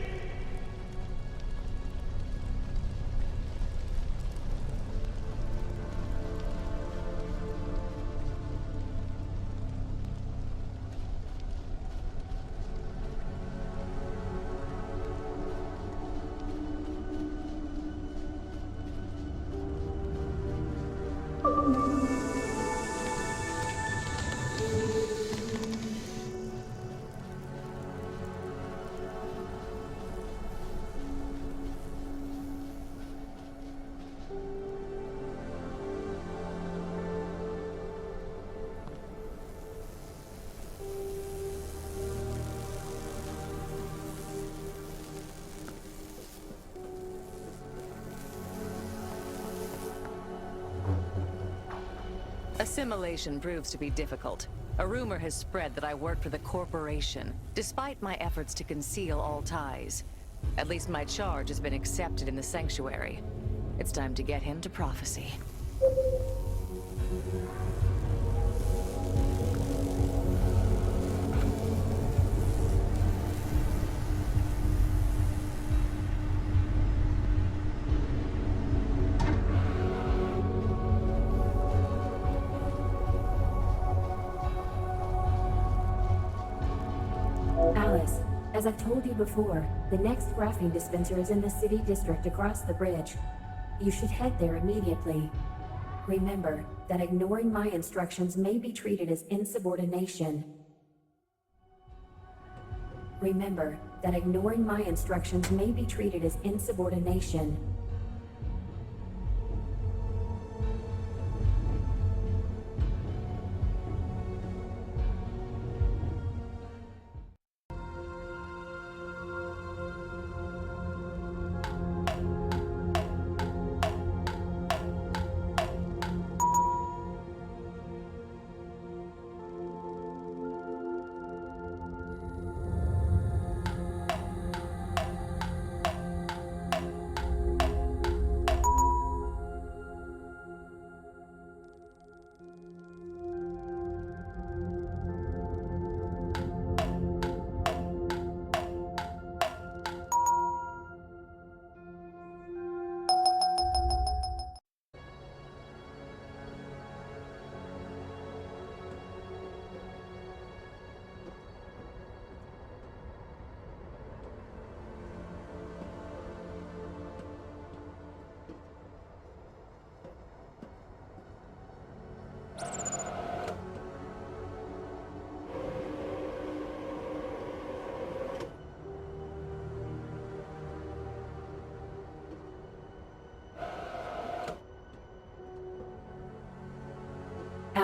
S11: Assimilation proves to be difficult. A rumor has spread that I work for the corporation, despite my efforts to conceal all ties. At least my charge has been accepted in the sanctuary. It's time to get him to prophecy.
S1: Alice, as I've told you before, the next graphene dispenser is in the city district across the bridge. You should head there immediately. Remember that ignoring my instructions may be treated as insubordination. Remember that ignoring my instructions may be treated as insubordination.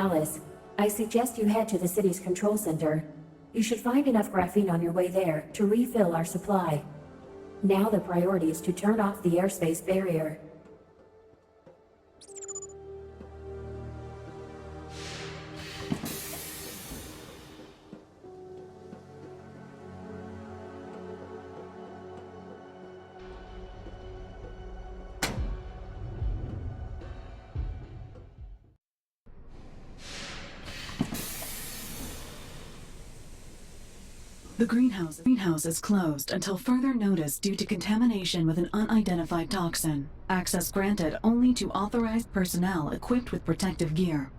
S1: Mirabilis. I suggest you head to the city's control center. You should find enough graphene on your way there to refill our supply. Now the priority is to turn off the airspace barrier.
S6: The greenhouse is closed until further notice due to contamination with an unidentified toxin. Access granted only to authorized personnel equipped with protective gear.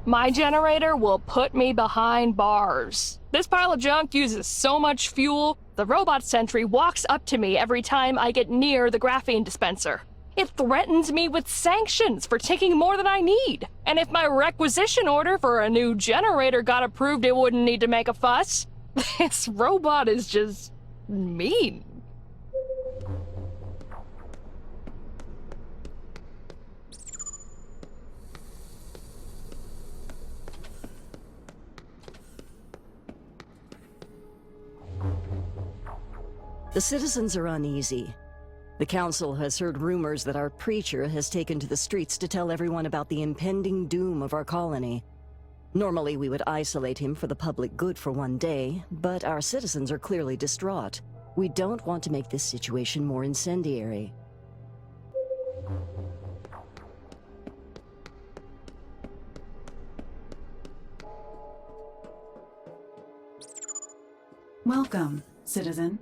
S15: My generator will put me behind bars. This pile of junk uses so much fuel, the robot sentry walks up to me every time I get near the graphene dispenser. It threatens me with sanctions for taking more than I need. And if my requisition order for a new generator got approved, it wouldn't need to make a fuss. This robot is just mean.
S16: The citizens are uneasy. The council has heard rumors that our preacher has taken to the streets to tell everyone about the impending doom of our colony. Normally we would isolate him for the public good for one day, but our citizens are clearly distraught. We don't want to make this situation more incendiary.
S6: Welcome, citizen.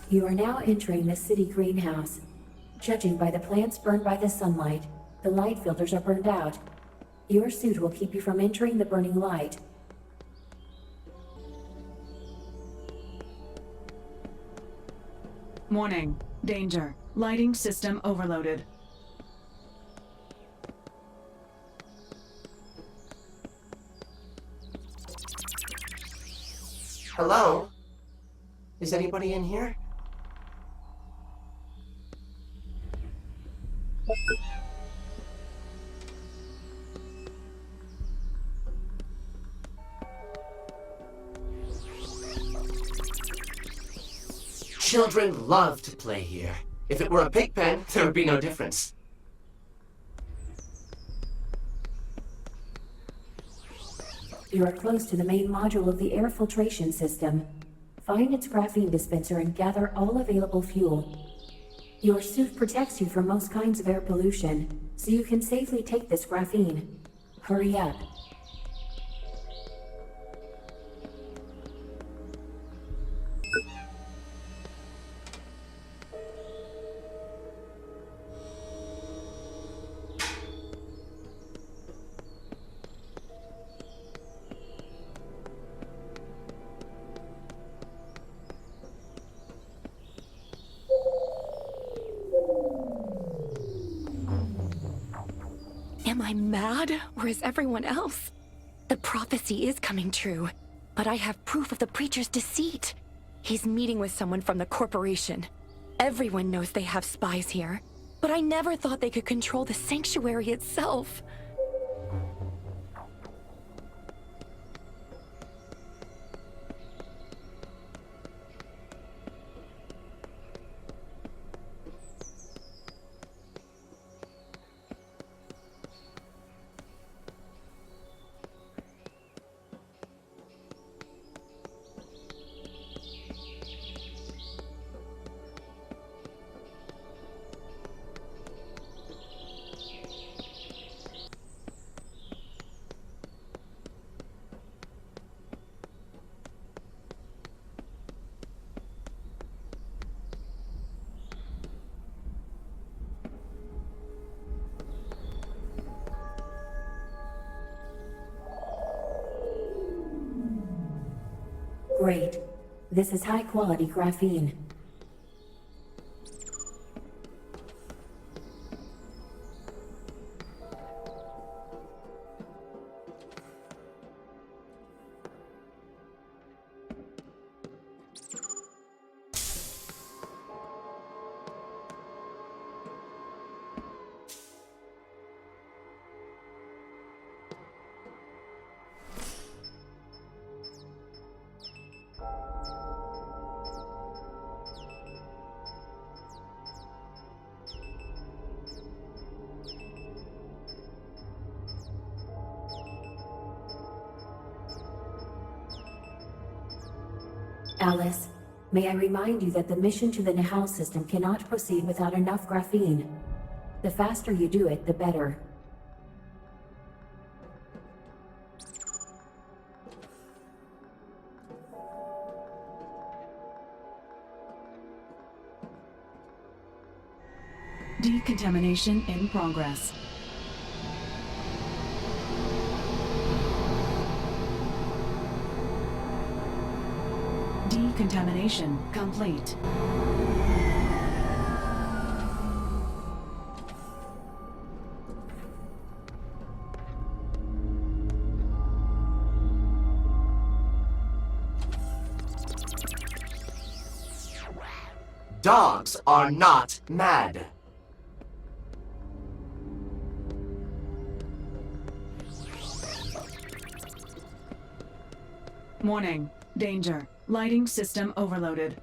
S1: You are now entering the city greenhouse. Judging by the plants burned by the sunlight, the light filters are burned out. Your suit will keep you from entering the burning light.
S6: Warning. Danger. Lighting system overloaded.
S3: Hello? Is anybody in here? Children love to play here. If it were a pig pen, there would be no difference.
S1: You are close to the main module of the air filtration system. Find its graphene dispenser and gather all available fuel. Your suit protects you from most kinds of air pollution, so you can safely take this graphene. Hurry up.
S5: Am I mad, or is everyone else? The prophecy is coming true, but I have proof of the preacher's deceit. He's meeting with someone from the corporation. Everyone knows they have spies here, but I never thought they could control the sanctuary itself.
S1: Great. This is high-quality graphene. Alice, may I remind you that the mission to the Nahal system cannot proceed without enough graphene. The faster you do it, the better.
S6: Decontamination in progress. Decontamination complete.
S3: Dogs are not mad.
S6: Warning. Danger. Lighting system overloaded.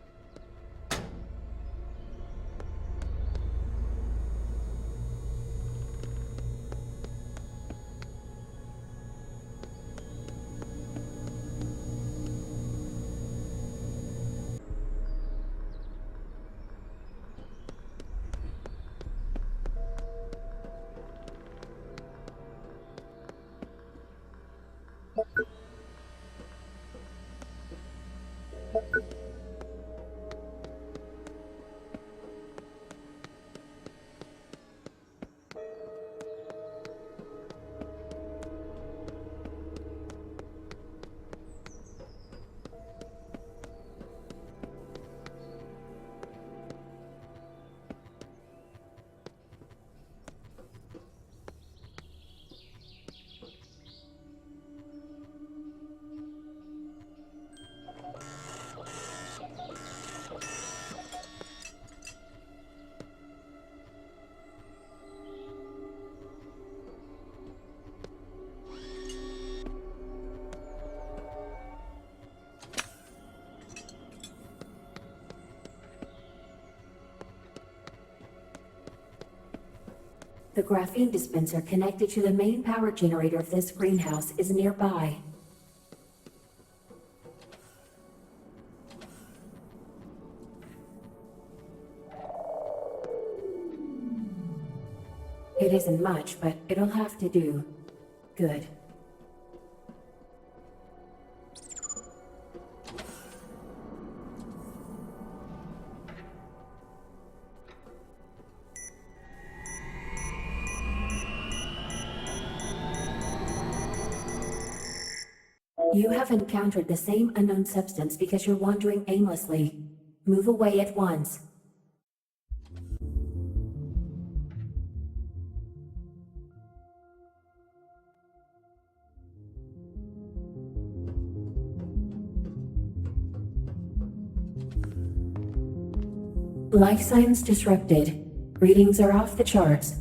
S1: The graphene dispenser connected to the main power generator of this greenhouse is nearby. It isn't much, but it'll have to do. Good. You have encountered the same unknown substance because you're wandering aimlessly. Move away at once. Life signs disrupted. Readings are off the charts.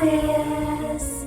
S1: Alice!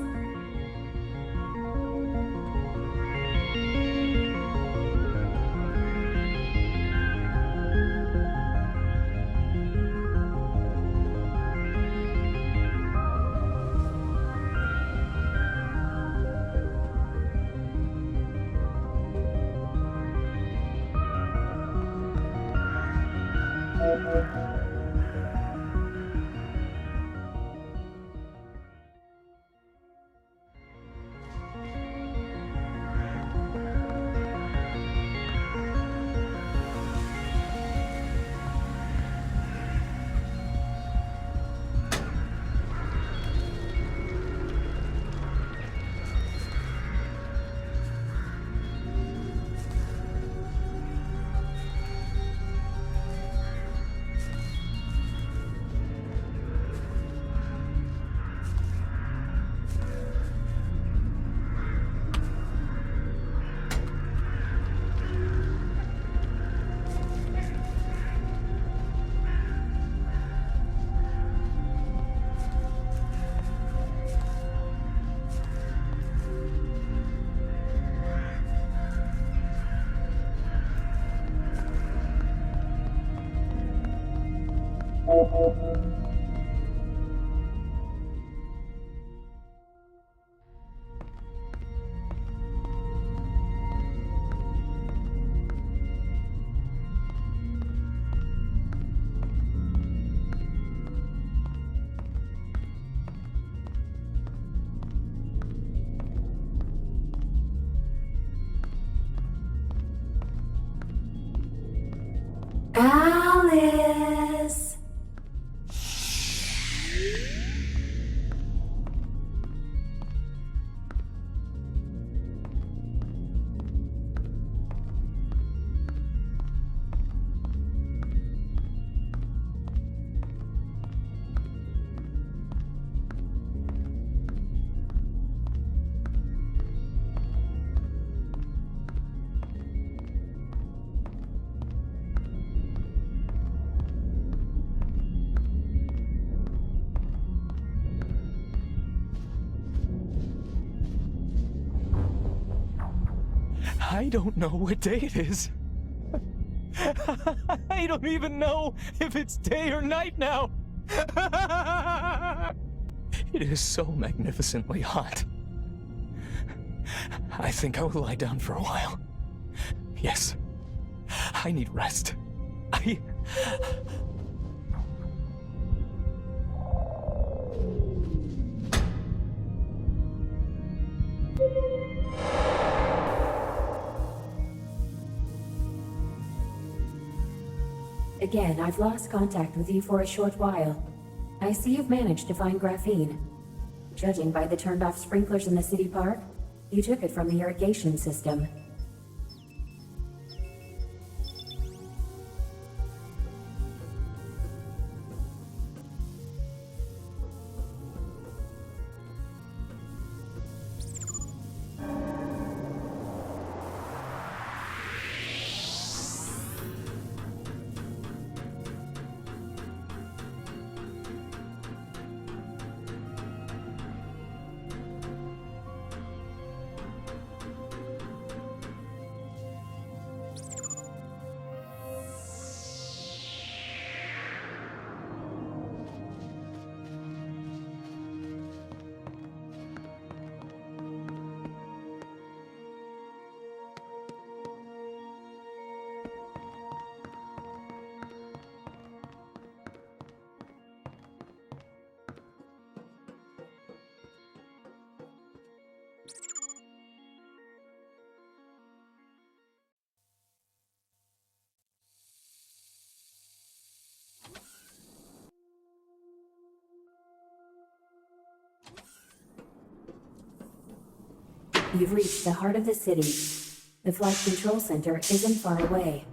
S1: Alice!
S10: I don't know what day it is. I don't even know if it's day or night now. It is so magnificently hot. I think I will lie down for a while. Yes, I need rest.
S1: Again, I've lost contact with you for a short while. I see you've managed to find graphene. Judging by the turned-off sprinklers in the city park, you took it from the irrigation system. You've reached the heart of the city. The flight control center isn't far away.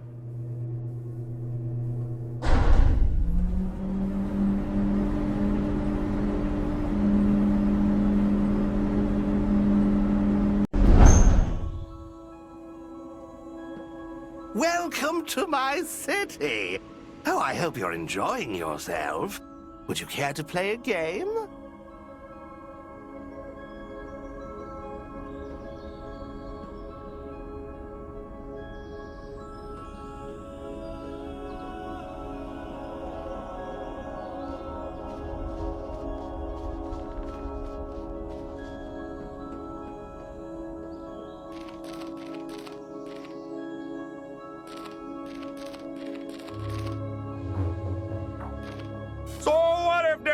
S17: Welcome to my city! Oh, I hope you're enjoying yourself. Would you care to play a game?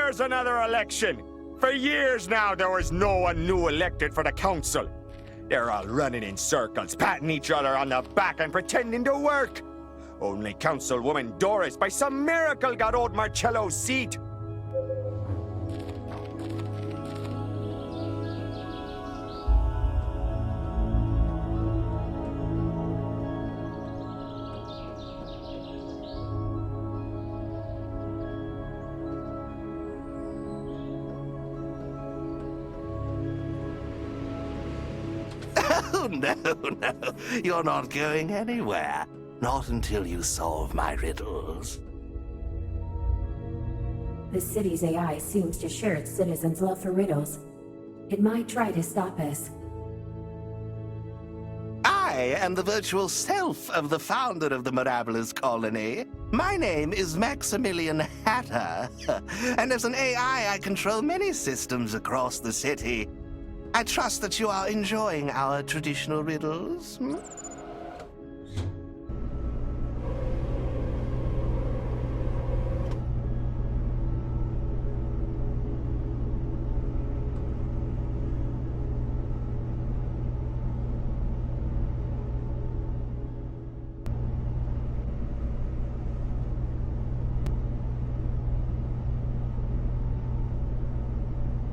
S9: there's another election. For years now, there was no one new elected for the council. They're all running in circles, patting each other on the back and pretending to work. Only Councilwoman Doris, by some miracle, got old Marcello's seat.
S17: Oh, no, no. You're not going anywhere. Not until you solve my riddles.
S1: The city's AI seems to share its citizens' love for riddles. It might try to stop us.
S17: I am the virtual self of the founder of the Mirabilis colony. My name is Maximilian Hatter. And as an AI, I control many systems across the city. I trust that you are enjoying our traditional riddles.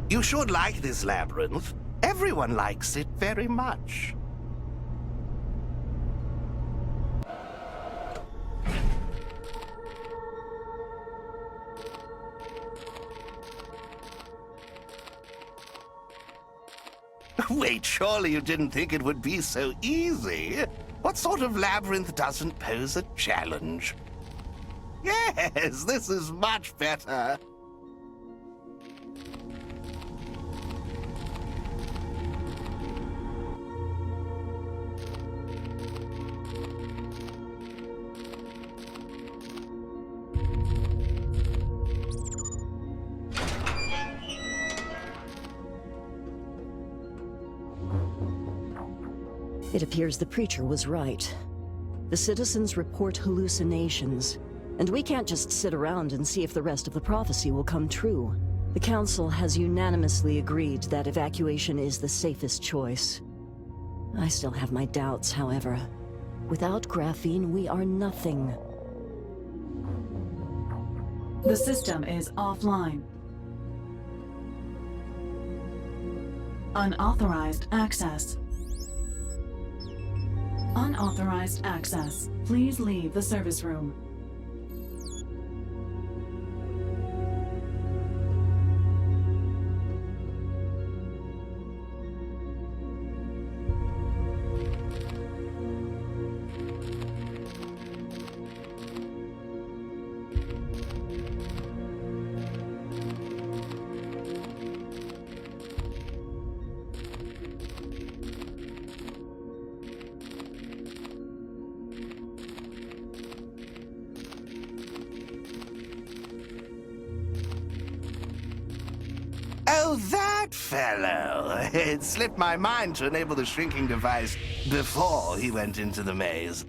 S17: You should like this labyrinth. Everyone likes it very much. Wait, surely you didn't think it would be so easy? What sort of labyrinth doesn't pose a challenge? Yes, this is much better.
S16: It appears the preacher was right. The citizens report hallucinations, and we can't just sit around and see if the rest of the prophecy will come true. The council has unanimously agreed that evacuation is the safest choice. I still have my doubts, however. Without graphene, we are nothing.
S6: The system is offline. Unauthorized access. Unauthorized access. Please leave the service room.
S17: Oh, that fellow! It slipped my mind to enable the shrinking device before he went into the maze.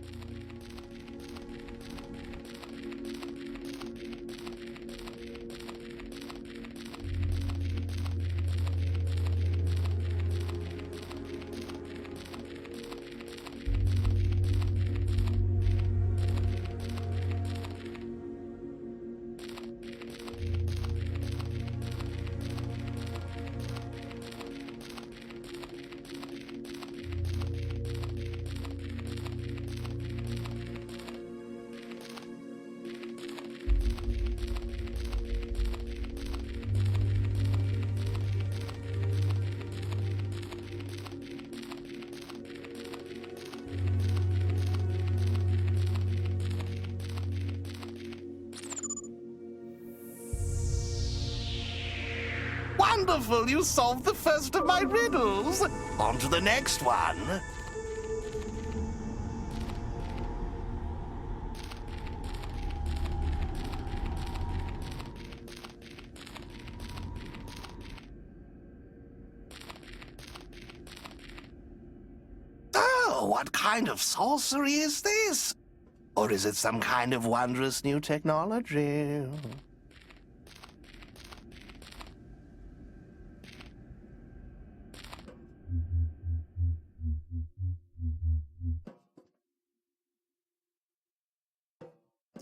S17: Wonderful! You solved the first of my riddles! On to the next one! Oh, what kind of sorcery is this? Or is it some kind of wondrous new technology?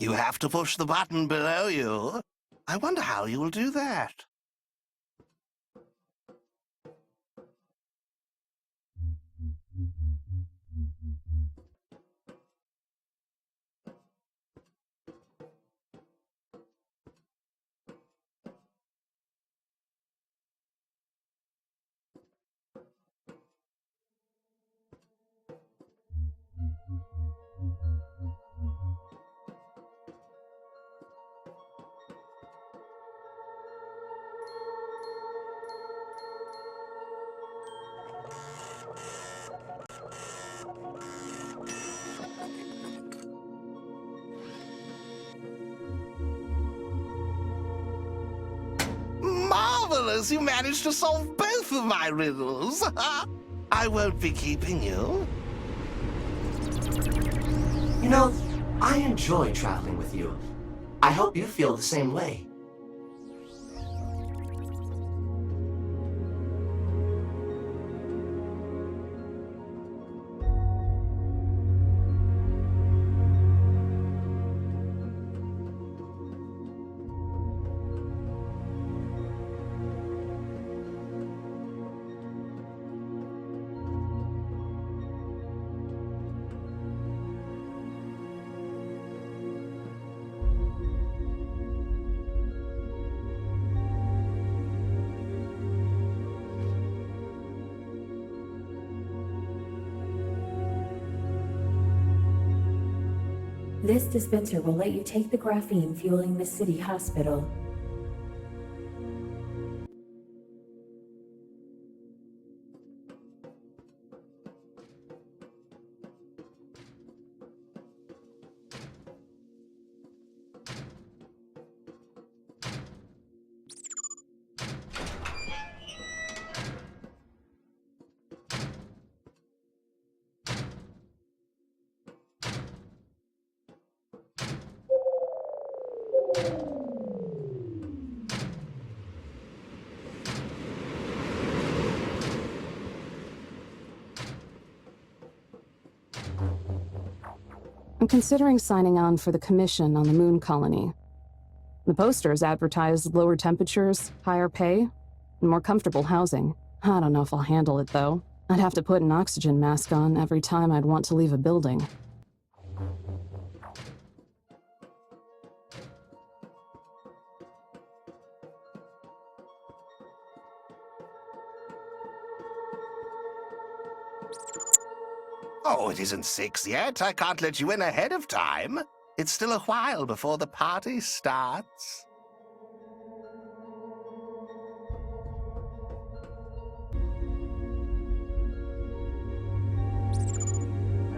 S17: You have to push the button below you. I wonder how you'll do that. Marvelous! You managed to solve both of my riddles. I won't be keeping you.
S3: You know, I enjoy traveling with you. I hope you feel the same way.
S1: This dispenser will let you take the graphene fueling the city hospital.
S12: I'm considering signing on for the commission on the moon colony. The posters advertise lower temperatures, higher pay, and more comfortable housing. I don't know if I'll handle it, though. I'd have to put an oxygen mask on every time I'd want to leave a building.
S17: Oh, it isn't 6 yet. I can't let you in ahead of time. It's still a while before the party starts.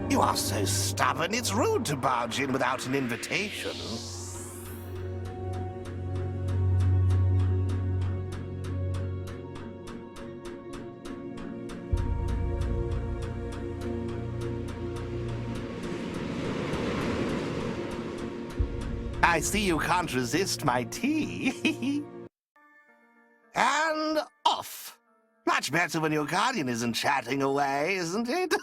S17: You are so stubborn, it's rude to barge in without an invitation. I see you can't resist my tea. And off. Much better when your guardian isn't chatting away, isn't it?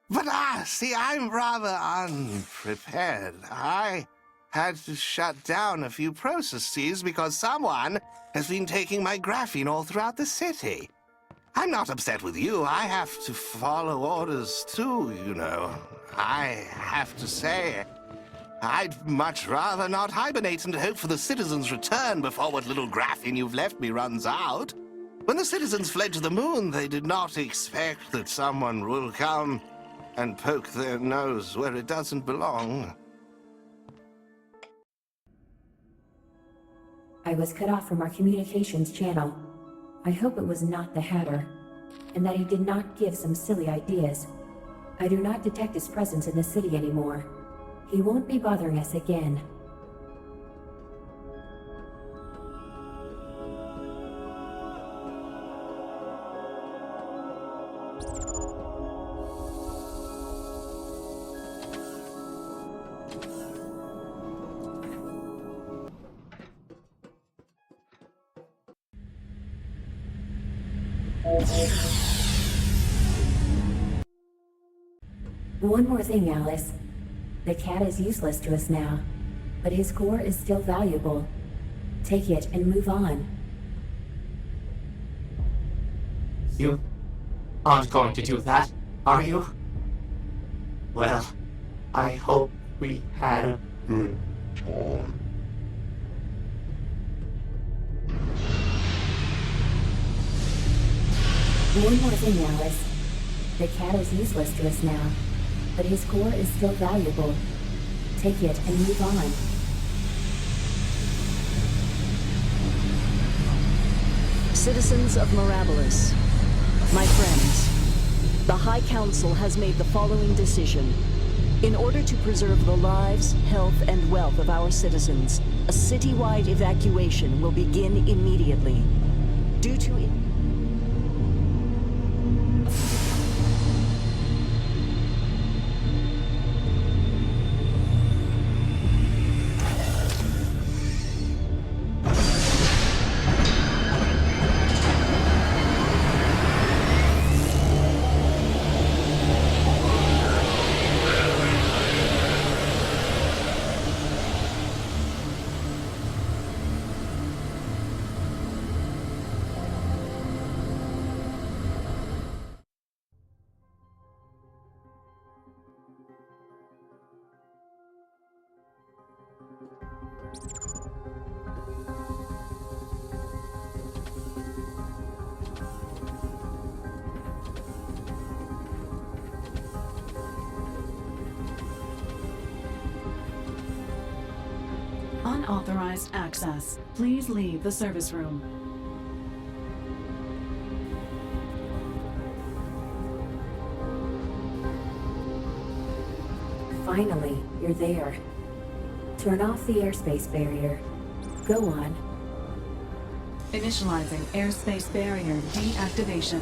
S17: But see, I'm rather unprepared. I had to shut down a few processes because someone has been taking my graphene all throughout the city. I'm not upset with you. I have to follow orders too, you know. I have to say, I'd much rather not hibernate and hope for the citizens' return before what little graphene you've left me runs out. When the citizens fled to the moon, they did not expect that someone will come and poke their nose where it doesn't belong.
S1: I was cut off from our communications channel. I hope it was not the Hatter, and that he did not give some silly ideas. I do not detect his presence in the city anymore. He won't be bothering us again. One more thing, Alice. The cat is useless to us now. but his core is still valuable. Take it and move on.
S3: You aren't going to do that, are you? Well, I hope we had a good time.
S1: One more thing, Alice. The cat is useless to us now, but his core is still valuable. Take it and move on.
S16: Citizens of Mirabilis, my friends, the High Council has made the following decision. In order to preserve the lives, health, and wealth of our citizens, a citywide evacuation will begin immediately. Due to
S6: Unauthorized access. Please leave the service room.
S1: Finally, you're there. Turn off the airspace barrier. Go on.
S6: Initializing airspace barrier deactivation.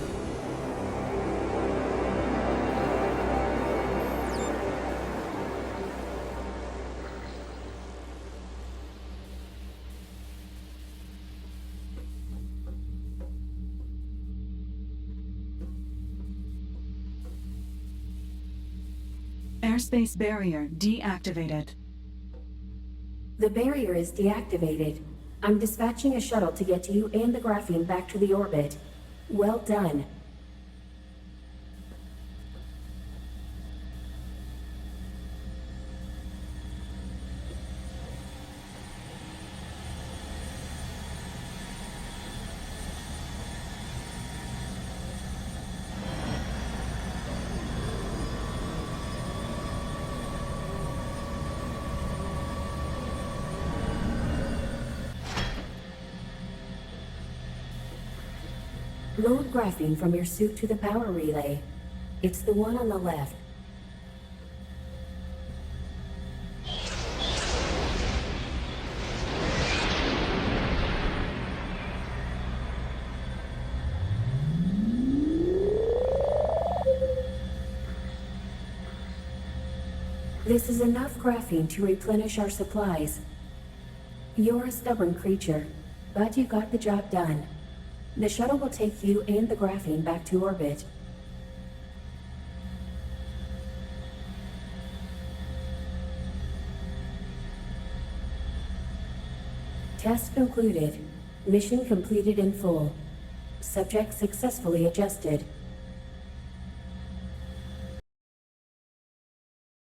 S6: Airspace barrier deactivated.
S1: The barrier is deactivated. I'm dispatching a shuttle to get you and the graphene back to the orbit. Well done. Load graphene from your suit to the power relay. It's the one on the left. This is enough graphene to replenish our supplies. You're a stubborn creature, but you got the job done. The shuttle will take you and the graphene back to orbit. Test concluded. Mission completed in full. Subject successfully adjusted.